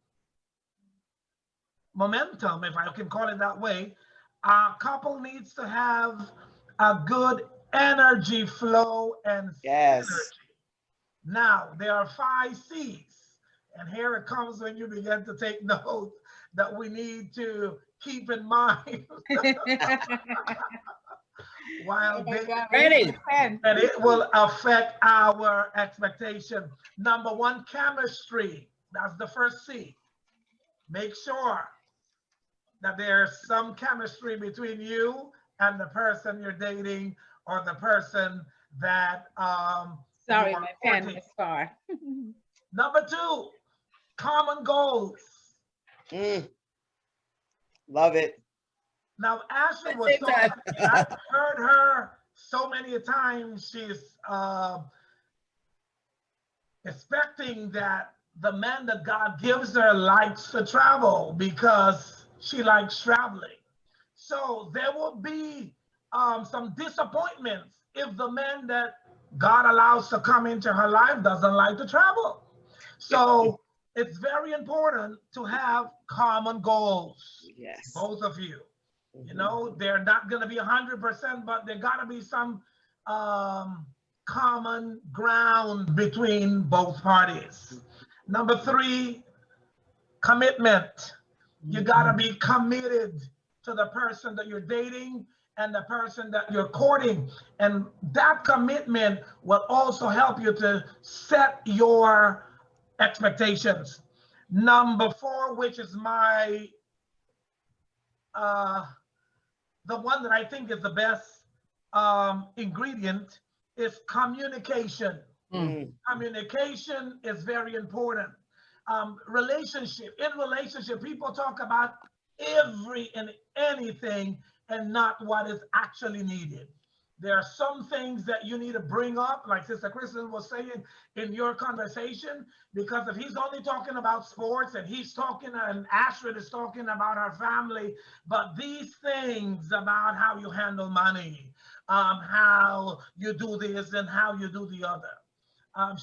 momentum, if I can call it that way, a couple needs to have a good energy flow and Yes. synergy. Now, there are 5 C's, and here it comes when you begin to take notes that we need to keep in mind while dating, Ready. and it will affect our expectation. Number 1, chemistry. That's the first C. Make sure that there's some chemistry between you and the person you're dating or the person that Sorry, you are my pen courting. is far. Number 2, common goals. Love it. Now, Ashley was talking, and I've heard her so many times. She's expecting that the man that God gives her likes to travel because she likes traveling. So there will be some disappointments if the man that God allows to come into her life doesn't like to travel. So it's very important to have common goals. Yes. Both of you. You know, they're not going to be 100%, but there got to be some common ground between both parties. Number 3, commitment. You got to be committed to the person that you're dating and the person that you're courting. And that commitment will also help you to set your expectations. Number 4, which is my the one that I think is the best ingredient, is communication. Communication is very important. In relationship, people talk about every and anything and not what is actually needed. There are some things that you need to bring up, like Sister Kristen was saying, in your conversation, because if he's only talking about sports and he's talking, and Astrid is talking about her family, but these things about how you handle money, how you do this and how you do the other.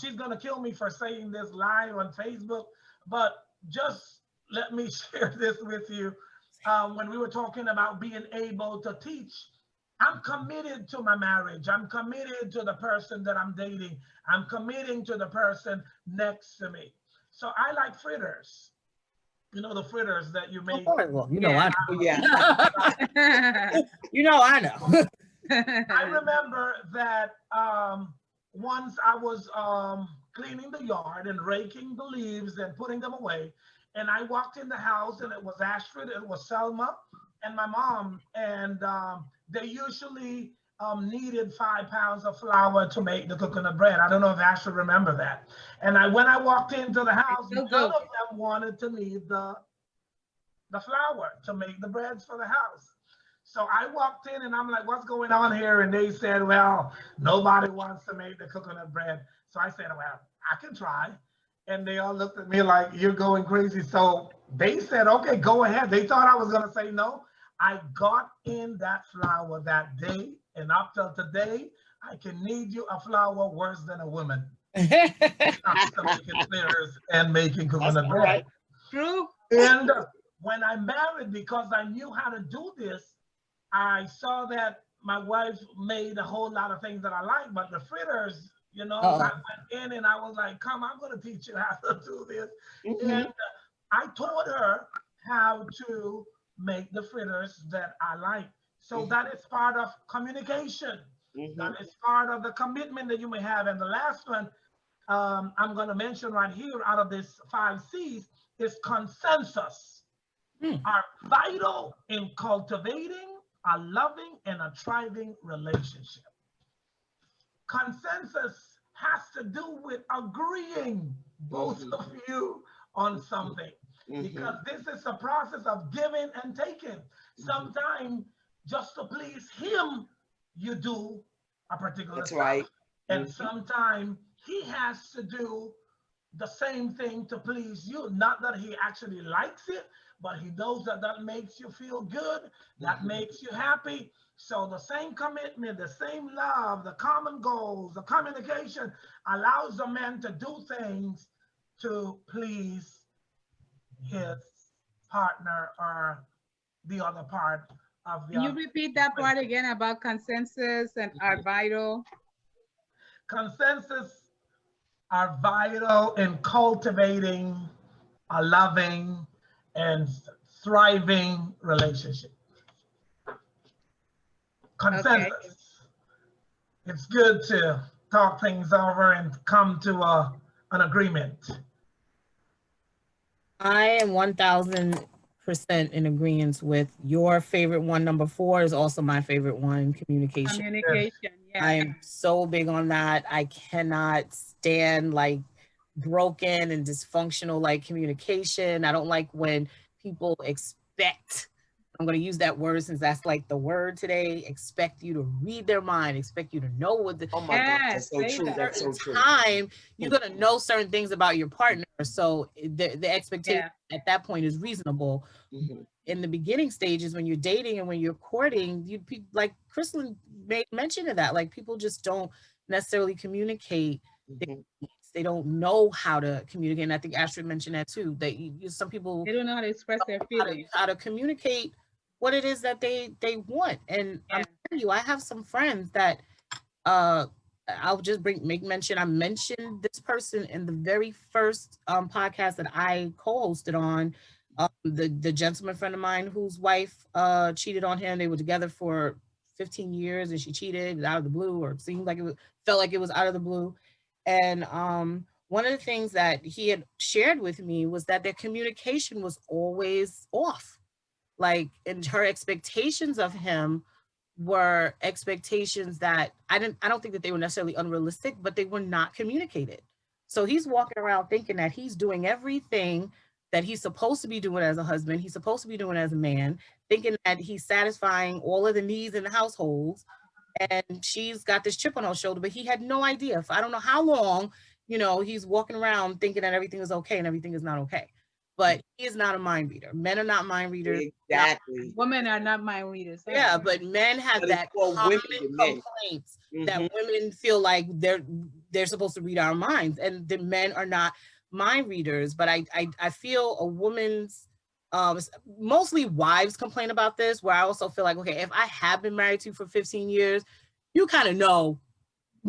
She's going to kill me for saying this live on Facebook, but just let me share this with you. When we were talking about being able to teach, I'm committed to my marriage. I'm committed to the person that I'm dating. I'm committing to the person next to me. So I like fritters. You know, the fritters that you make. Well, you know, I know. Oh, yeah. You know, I know. I remember that once I was cleaning the yard and raking the leaves and putting them away, and I walked in the house and it was Astrid, it was Selma, and my mom, and they usually needed 5 pounds of flour to make the coconut bread. I don't know if Astrid remember that. And when I walked into the house, none of them wanted to need the flour to make the breads for the house. So I walked in and I'm like, what's going on here? And they said, well, nobody wants to make the coconut bread. So I said, well, I can try. And they all looked at me like, you're going crazy. So They said, okay, go ahead. They thought I was going to say no. I got in that flower that day, and up till today, I can need you a flower worse than a woman. Comes to making flitters and making That's coconut all right. bread. True. And when I married, because I knew how to do this, I saw that my wife made a whole lot of things that I like, but the fritters, I went in and I was like, come, I'm going to teach you how to do this. Mm-hmm. And I taught her how to make the fritters that I like. So that is part of communication. Mm-hmm. That is part of the commitment that you may have. And the last one I'm going to mention right here out of this 5 C's is consensus are vital in cultivating a loving and a thriving relationship. Consensus has to do with agreeing, both of you, on something, because this is a process of giving and taking. Sometimes, just to please him, you do a particular That's stuff. right. And sometimes he has to do the same thing to please you. Not that he actually likes it, but he knows that that makes you feel good, that makes you happy. So the same commitment, the same love, the common goals, the communication allows a man to do things to please his partner or the other part of the Can you repeat that part again about consensus and are vital? Consensus are vital in cultivating a loving and thriving relationship. Consensus. Okay. It's good to talk things over and come to an agreement. I am 1000% in agreement with your favorite one. Number 4 is also my favorite one, communication. Communication. I Yeah. am so big on that. I cannot stand like broken and dysfunctional like communication. I don't like when people expect, I'm going to use that word since that's like the word today, expect you to read their mind, expect you to know what the Oh my gosh, that's Yes. so Say true. that. That's so true. time you're going to know certain things about your partner. So the expectation Yeah. at that point is reasonable. Mhm. In the beginning stages when you're dating and when you're courting, like Crystal made mention of that, like people just don't necessarily communicate their Mhm. needs. They don't know how to communicate, and I think Astrid mentioned that too, that some people They don't know how to express their feelings. how to communicate what it is that they want. And I'm Yeah. telling you, I have some friends that uh I'll just make mention. I mentioned this person in the very first podcast that I co-hosted on. The gentleman friend of mine whose wife cheated on him. They were together for 15 years and she cheated out of the blue, or it seemed like felt like it was out of the blue. And one of the things that he had shared with me was that their communication was always off. Like, and her expectations of him were expectations that I don't think that they were necessarily unrealistic, but they were not communicated. So he's walking around thinking that he's doing everything that he's supposed to be doing as a husband, he's supposed to be doing as a man, thinking that he's satisfying all of the needs in the households. And she's got this chip on her shoulder, but he had no idea. For I don't know how long, he's walking around thinking that everything is okay and everything is not okay. But he is not a mind reader. Men are not mind readers. Exactly. Women are not mind readers. Yeah, but men have But it's that for common women than men. complaints that Mhm. women feel like they're supposed to read our minds, and the men are not mind readers. But I feel a woman's mostly wives complain about this, where I also feel like, okay, if I have been married to you for 15 years, you kind of know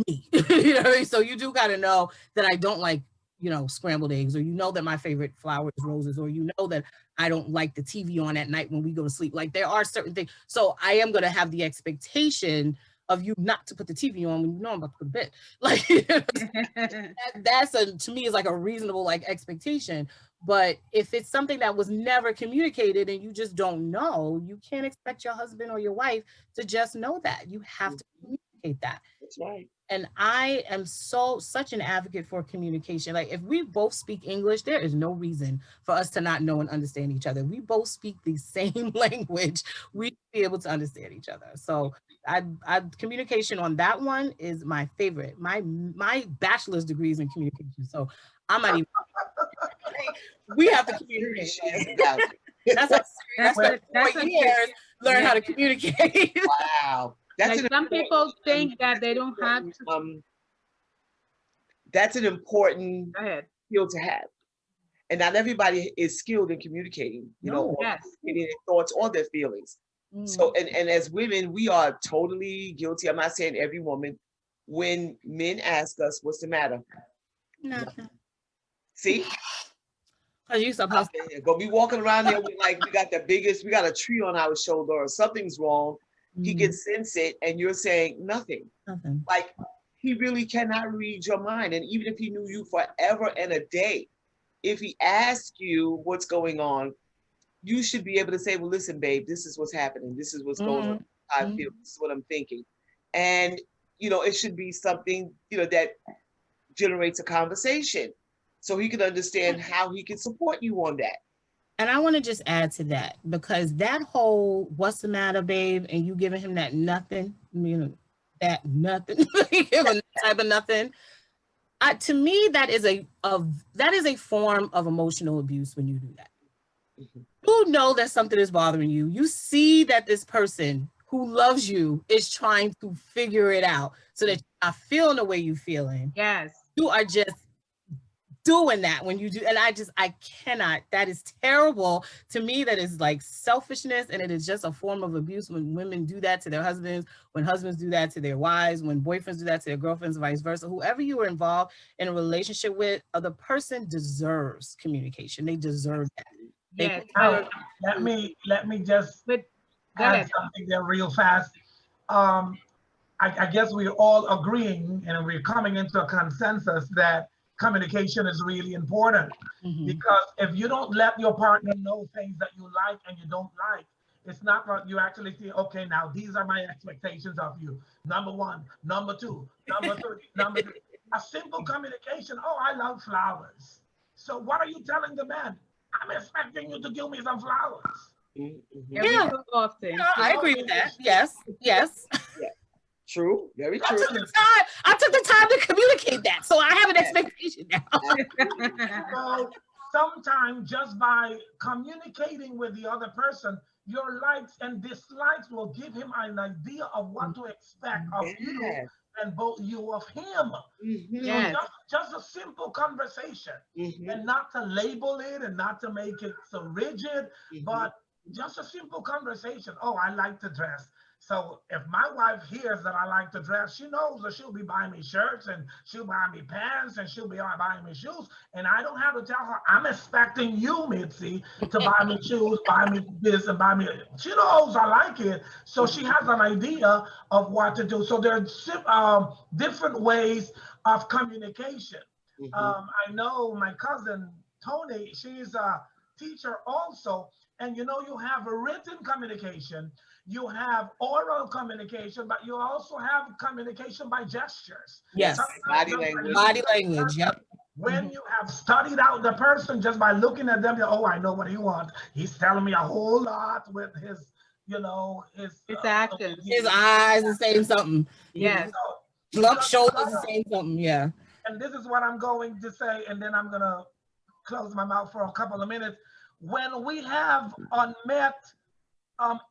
me. You know what I mean? So you do kind of know that I don't like, scrambled eggs, or that my favorite flower is roses, or that I don't like the TV on at night when we go to sleep. Like, there are certain things. So I am going to have the expectation of you not to put the TV on when I'm about to go to bed. Like, that's to me is like a reasonable like expectation. But if it's something that was never communicated and you just don't know, you can't expect your husband or your wife to just know that. You have to communicate that. That's right. And I am such an advocate for communication. Like, if we both speak English, there is no reason for us to not know and understand each other. We both speak the same language. We be able to understand each other. So I communication on that one is my favorite. My bachelor's degree is in communication. So I'm not even we have to Serious communicate. shit about it. That's how serious. That's That's 4 a years. Learn how to communicate. Wow. That's like an some important- people think that that's they an don't have important, to. That's an important Go ahead. skill to have. And not everybody is skilled in communicating, No. or Yes. communicating their thoughts or their feelings. So, and as women, we are totally guilty. I'm not saying every woman. When men ask us, "What's the matter?" Nothing. See, Cause you supposed gonna be walking around there with like we got a tree on our shoulder or something's wrong. He can sense it, and you're saying nothing. nothing. Like he really cannot read your mind. And even if he knew you forever and a day, if he asked you what's going on, you should be able to say, "Well, listen, babe, this is what's happening. This is what's going on. I feel. This is what I'm thinking." And it should be something that generates a conversation, so he can understand how he can support you on that. And I want to just add to that, because that whole "what's the matter, babe," and you giving him that nothing, that nothing, you give him that type of nothing. To me, that is a form of emotional abuse when you do that. You know that something is bothering you. You see that this person who loves you is trying to figure it out so that you're not feeling the way you're feeling. Yes. You are just doing that when you do. And I cannot. That is terrible. To me, that is like selfishness, and it is just a form of abuse when women do that to their husbands, when husbands do that to their wives, when boyfriends do that to their girlfriends, vice versa. Whoever you are involved in a relationship with, the person deserves communication. They deserve that. Yes. Let me just But go add ahead. something there real fast. I guess we're all agreeing and we're coming into a consensus that communication is really important, because if you don't let your partner know things that you like and you don't like, it's not what you actually say, okay, now these are my expectations of you. Number one, number two, number three, number three. A simple communication. Oh, I love flowers. So what are you telling the man? I'm expecting you to give me some flowers. Every so often. I agree with that. Yes. Yeah. True. Very true. I took the time to communicate that, so I have an expectation now. So sometimes just by communicating with the other person, your likes and dislikes will give him an idea of what to expect of you and both you of him. Yes. So just a simple conversation, and not to label it and not to make it so rigid, but just a simple conversation. Oh, I like to dress. So if my wife hears that I like to dress, she knows that she'll be buying me shirts and she'll buy me pants and she'll be buying me shoes. And I don't have to tell her, I'm expecting you, Mitzi, to buy me shoes, buy me this and buy me. She knows I like it. So she has an idea of what to do. So there are different ways of communication. I know my cousin, Tawny, she's a teacher also. And you have a written communication, you have oral communication, but you also have communication by gestures. Yes. Body language. Body language. Yep. When you have studied out the person just by looking at them, oh, I know what he wants. He's telling me a whole lot with his, his actions. His eyes is saying something. Yes. Up shoulders is saying something. Yeah. And this is what I'm going to say, and then I'm gonna close my mouth for a couple of minutes. When we have unmet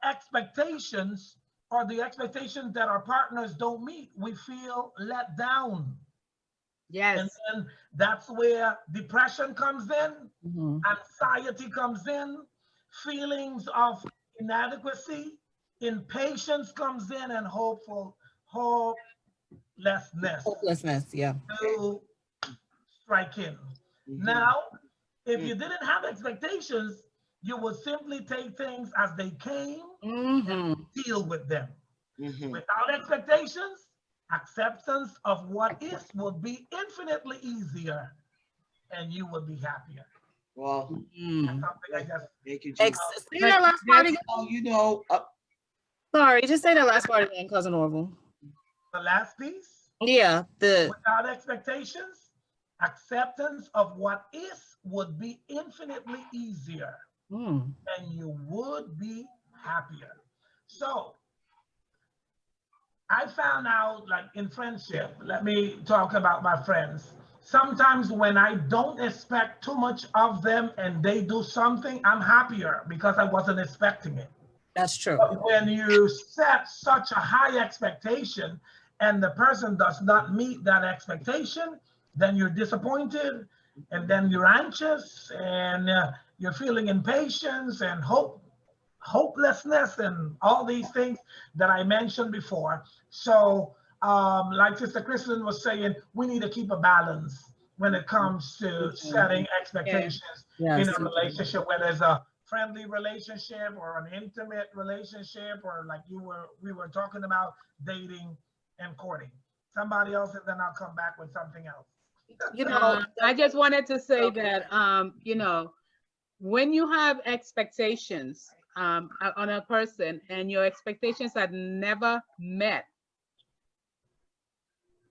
expectations, or the expectations that our partners don't meet, we feel let down. Yes. And then that's where depression comes in, anxiety comes in, feelings of inadequacy, impatience comes in, and hopelessness. Hopelessness, yeah. To strike in. Now, if you didn't have expectations, you would simply take things as they came and deal with them. Without expectations, acceptance of what is would be infinitely easier, and you would be happier. Well, That's something I guess. thank you, Say that last part again. Sorry, just say that last part again, Cousin Orville. The last piece? Yeah. Without expectations, acceptance of what is would be infinitely easier, and you would be happier. So I found out, like in friendship, let me talk about my friends. sometimes when I don't expect too much of them and they do something, I'm happier because I wasn't expecting it. That's true. But when you set such a high expectation and the person does not meet that expectation, then you're disappointed, and then you're anxious, and you're feeling impatience and hopelessness, and all these things that I mentioned before. So, like Sister Kristen was saying, we need to keep a balance when it comes to setting expectations in Yes. a relationship, whether it's a friendly relationship or an intimate relationship, or like we were talking about dating and courting. Somebody else, and then I'll come back with something else. You know, I just wanted to say that, you know, when you have expectations on a person and your expectations are never met,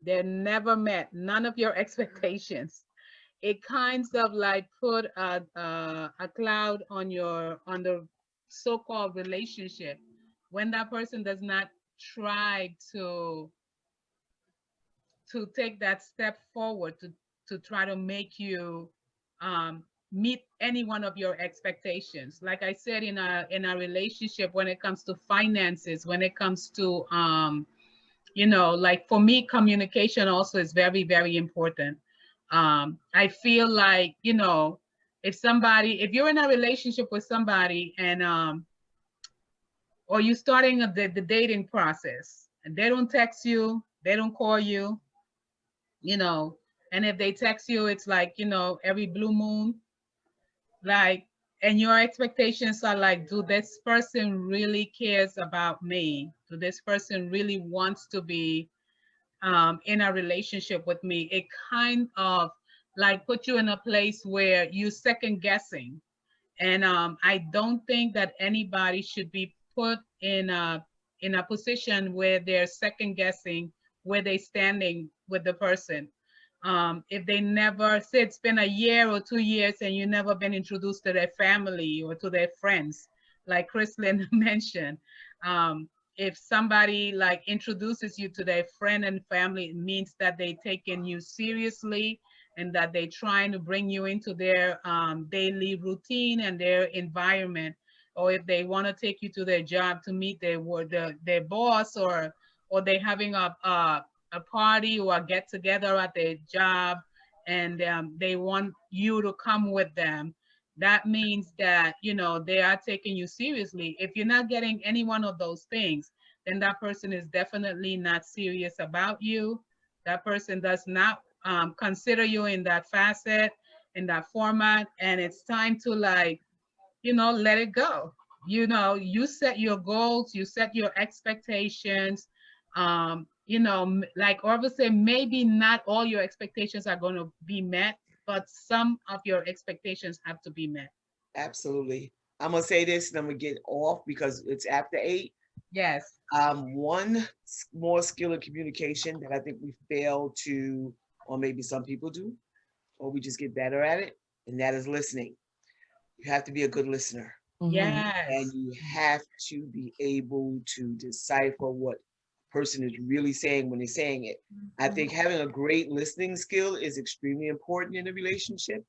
they're never met, none of your expectations, it kinds of like put a cloud on the so-called relationship when that person does not try to take that step forward to try to make you meet any one of your expectations. Like I said, in a relationship, when it comes to finances, when it comes to you know, like for me, communication also is very, very important. I feel like, you know, if you're in a relationship with somebody and or you starting the dating process and they don't text you, they don't call you, you know, and if they text you, it's like, you know, every blue moon, like, and your expectations are like, do this person really cares about me? Do this person really wants to be in a relationship with me? It kind of like put you in a place where you second guessing. And I don't think that anybody should be put in a position where they're second guessing where they standing with the person. If they never say it's been a year or 2 years and you never been introduced to their family or to their friends, like Chrislyn mentioned, if somebody like introduces you to their friend and family, it means that they taking you seriously and that they trying to bring you into their daily routine and their environment. Or if they want to take you to their job to meet their boss, or they having a party or a get together at their job, and they want you to come with them, that means that, you know, they are taking you seriously. If you're not getting any one of those things, then that person is definitely not serious about you. That person does not consider you in that facet, in that format, and it's time to, like, you know, let it go. You know, you set your goals, you set your expectations. You know, like Orville said, maybe not all your expectations are going to be met, but some of your expectations have to be met. Absolutely. I'm gonna say this and I'm gonna get off because it's after 8. Yes. One more skill in communication that I think we fail to, or maybe some people do, or we just get better at it, and that is listening. You have to be a good listener. Yes. And you have to be able to decipher what a person is really saying when they're saying it. I think having a great listening skill is extremely important in a relationship.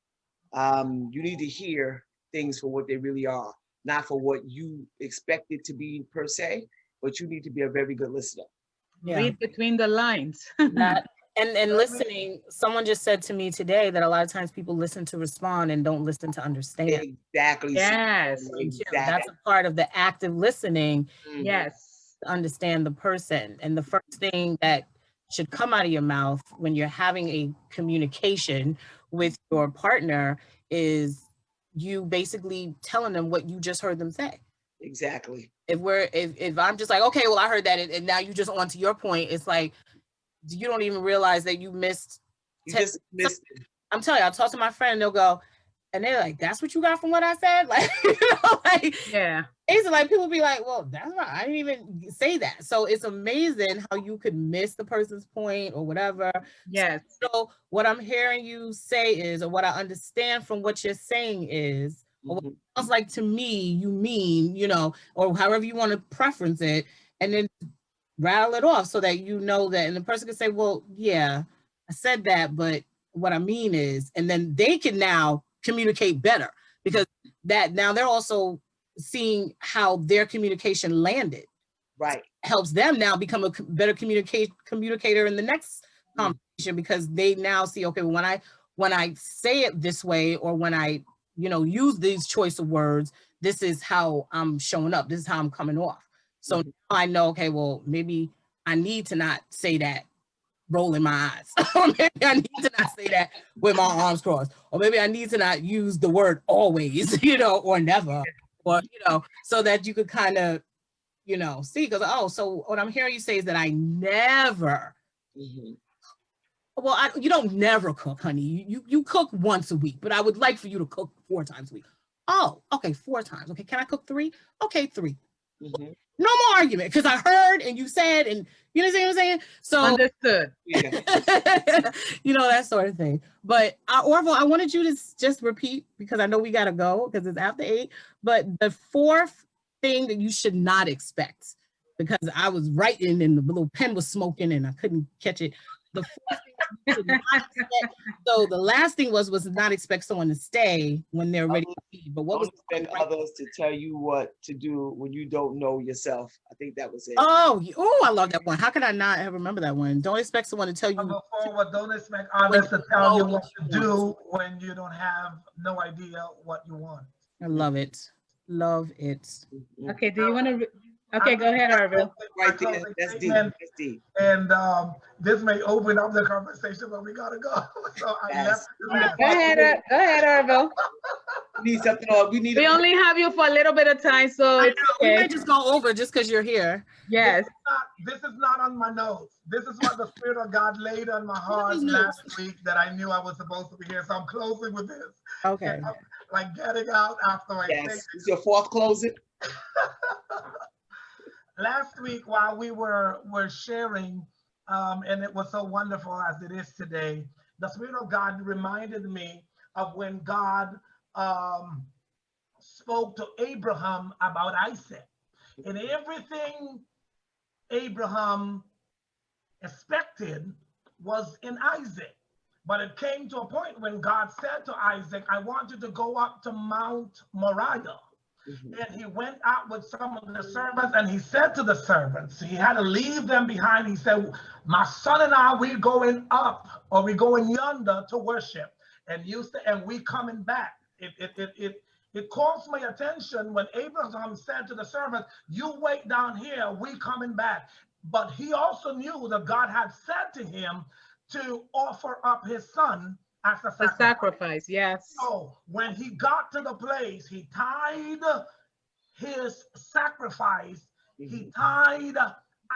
You need to hear things for what they really are, not for what you expect it to be per se, but you need to be a very good listener. Yeah. Read between the lines. That and listening, someone just said to me today that a lot of times people listen to respond and don't listen to understand. Exactly. Yes. Exactly. That's a part of the active listening. Yes. To understand the person. And the first thing that should come out of your mouth when you're having a communication with your partner is you basically telling them what you just heard them say. Exactly. If I'm just like, okay, well, I heard that, and now you just on to your point, it's like you don't even realize that you missed. You just missed it. I'm telling you, I'll talk to my friend, and they'll go, and they're like, that's what you got from what I said? Like, you know, like, yeah. It's like people be like, well, that's right. I didn't even say that. So it's amazing how you could miss the person's point or whatever. Yes. So what I'm hearing you say is, or what I understand from what you're saying is, or what it sounds like to me, you mean, you know, or however you want to preference it, and then rattle it off so that you know that, and the person can say, well, yeah, I said that, but what I mean is, and then they can now communicate better because that now they're also seeing how their communication landed. Right. Helps them now become a better communicator in the next conversation because they now see, okay, when I say it this way, or when I, use these choice of words, this is how I'm showing up. This is how I'm coming off. So now I know, okay, well, maybe I need to not say that rolling my eyes, or maybe I need to not say that with my arms crossed, or maybe I need to not use the word always, or never, or, so that you could kind of, see, because, so what I'm hearing you say is that I never, well, you don't never cook, honey. You cook once a week, but I would like for you to cook 4 times a week. Oh, okay, 4 times. Okay, can I cook 3? Okay, 3. No more argument, because I heard and you said, and you know what I'm saying? So understood. That sort of thing. But Orville, I wanted you to just repeat, because I know we gotta go because it's after 8. But the 4th thing that you should not expect, because I was writing and the little pen was smoking and I couldn't catch it. The 4th thing you should not expect. So the last thing was not expect someone to stay when they're ready to leave. But what was expect others to tell you what to do when you don't know yourself? I think that was it. Oh, I love that one. How could I not ever remember that one? Don't expect someone to tell you. Don't expect others to tell you what to do when you don't have no idea what you want. I love it. Love it. Okay, do you want to? Okay, go ahead, Orville. Right there, that's deep. That's deep. And this may open up the conversation, but we gotta go. So I left. Go ahead, Orville. We need something on. We only have you for a little bit of time, so it's okay. We might just go over just because you're here. Yes. This is not on my notes. This is what the Spirit of God laid on my heart last week that I knew I was supposed to be here. So I'm closing with this. Okay. Like getting out after I say this is your 4th closing. Last week, while we were sharing, and it was so wonderful as it is today, the Spirit of God reminded me of when God spoke to Abraham about Isaac. And everything Abraham expected was in Isaac. But it came to a point when God said to Isaac, I want you to go up to Mount Moriah. And he went out with some of the servants, and he said to the servants, he had to leave them behind. He said, my son and I, we're going up, or we're going yonder to worship. And we coming back. It calls my attention when Abraham said to the servants, you wait down here, we coming back. But he also knew that God had said to him to offer up his son as a sacrifice. Yes. So when he got to the place, he tied his sacrifice, he tied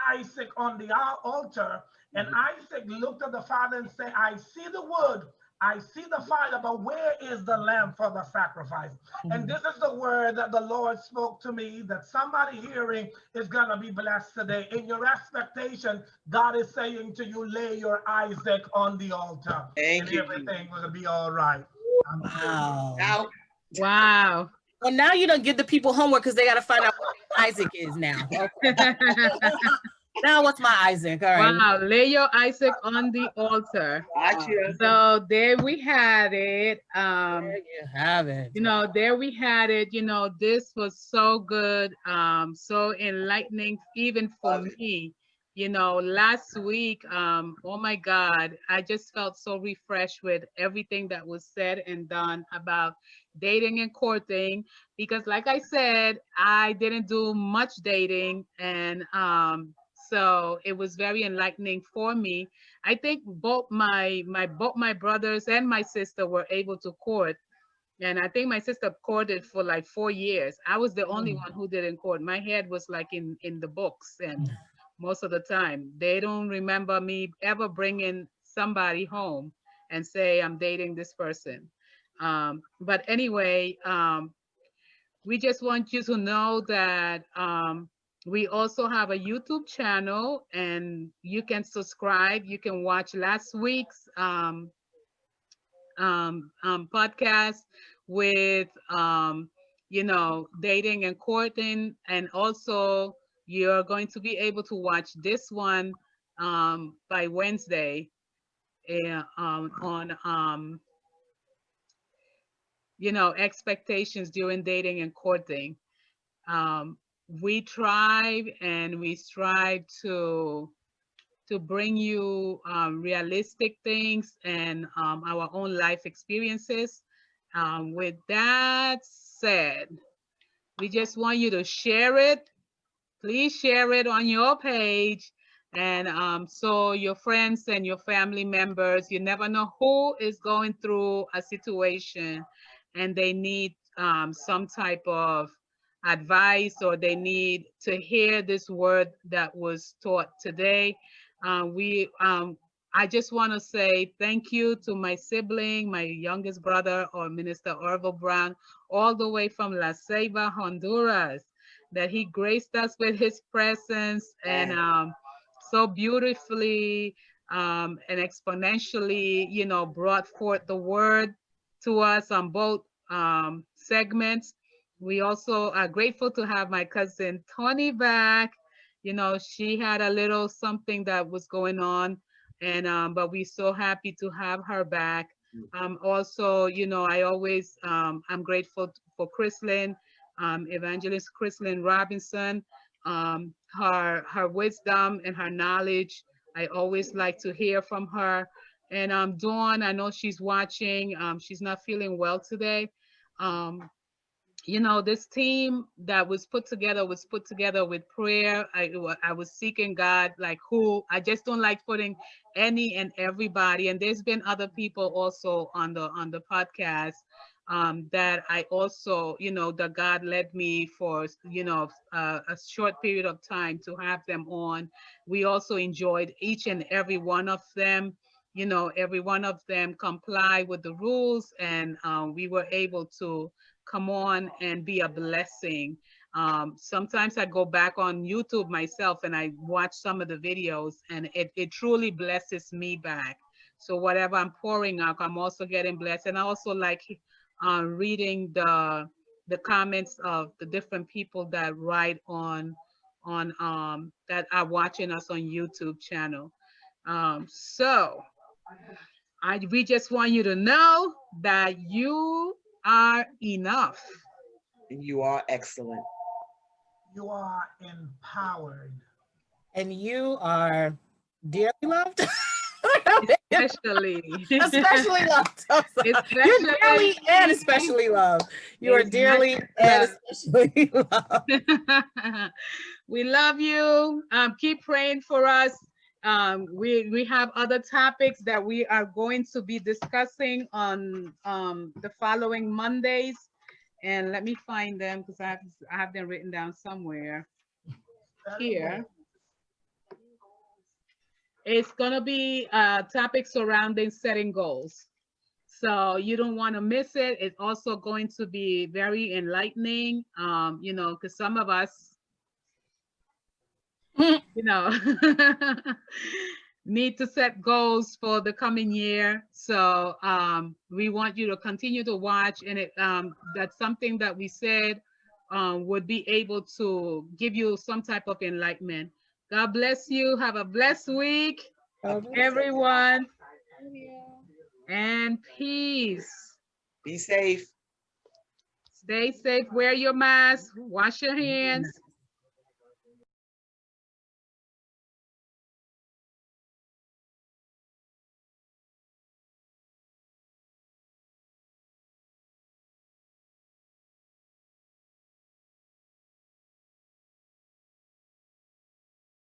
Isaac on the altar, and Isaac looked at the father and said, I see the wood, I see the fire, but where is the lamb for the sacrifice? And this is the word that the Lord spoke to me, that somebody hearing is going to be blessed today. In your expectation, God is saying to you, lay your Isaac on the altar. Thank you. Everything will be all right. Wow. Wow. Well, now you don't give the people homework because they got to find out what Isaac is now. Okay. Now what's my Isaac? All right. Wow, lay your Isaac on the altar. Gotcha. So there we had it. There you have it. There we had it. This was so good, so enlightening, even for me. Last week, oh my God, I just felt so refreshed with everything that was said and done about dating and courting, because like I said, I didn't do much dating, and so it was very enlightening for me. I think both my brothers and my sister were able to court. And I think my sister courted for like 4 years. I was the only one who didn't court. My head was like in the books, and most of the time they don't remember me ever bringing somebody home and say I'm dating this person. But anyway, we just want you to know that we also have a YouTube channel, and you can subscribe. You can watch last week's podcast with dating and courting, and also you're going to be able to watch this one by Wednesday. on expectations during dating and courting. Um, we try and we strive to bring you realistic things and our own life experiences. With that said, we just want you to share it. Please share it on your page. And so your friends and your family members, you never know who is going through a situation and they need some type of advice, or they need to hear this word that was taught today. We I just want to say thank you to my sibling, my youngest brother, or Minister Orville Brown, all the way from La Ceiba, Honduras, that he graced us with his presence and so beautifully and exponentially, brought forth the word to us on both segments. We also are grateful to have my cousin Tawny back. She had a little something that was going on, and but we're so happy to have her back. Also, I always I'm grateful for Chrislyn, Evangelist Chrislyn Robinson, her wisdom and her knowledge. I always like to hear from her. And Dawn, I know she's watching. She's not feeling well today. Um, this team that was put together with prayer. I was seeking God, like, who I just don't like putting any and everybody. And there's been other people also on the podcast that I also, that God led me for, a short period of time to have them on. We also enjoyed each and every one of them. Every one of them comply with the rules, and we were able to come on and be a blessing. Sometimes I go back on YouTube myself and I watch some of the videos, and it truly blesses me back. So whatever I'm pouring out, I'm also getting blessed. And I also like reading the comments of the different people that write on that are watching us on YouTube channel. So we just want you to know that you are enough. You are excellent. You are empowered. And you are dearly loved. Especially. Especially loved. You're Especially. dearly and especially loved. You are dearly and especially loved. We love you. Keep praying for us. We have other topics that we are going to be discussing on the following Mondays. And let me find them because I have them written down somewhere here. It's going to be a topic surrounding setting goals. So you don't want to miss it. It's also going to be very enlightening, because some of us, need to set goals for the coming year. So we want you to continue to watch, and that's something that we said would be able to give you some type of enlightenment. God bless you. Have a blessed week, everyone, and peace. Be safe. Stay safe. Wear your mask. Wash your hands.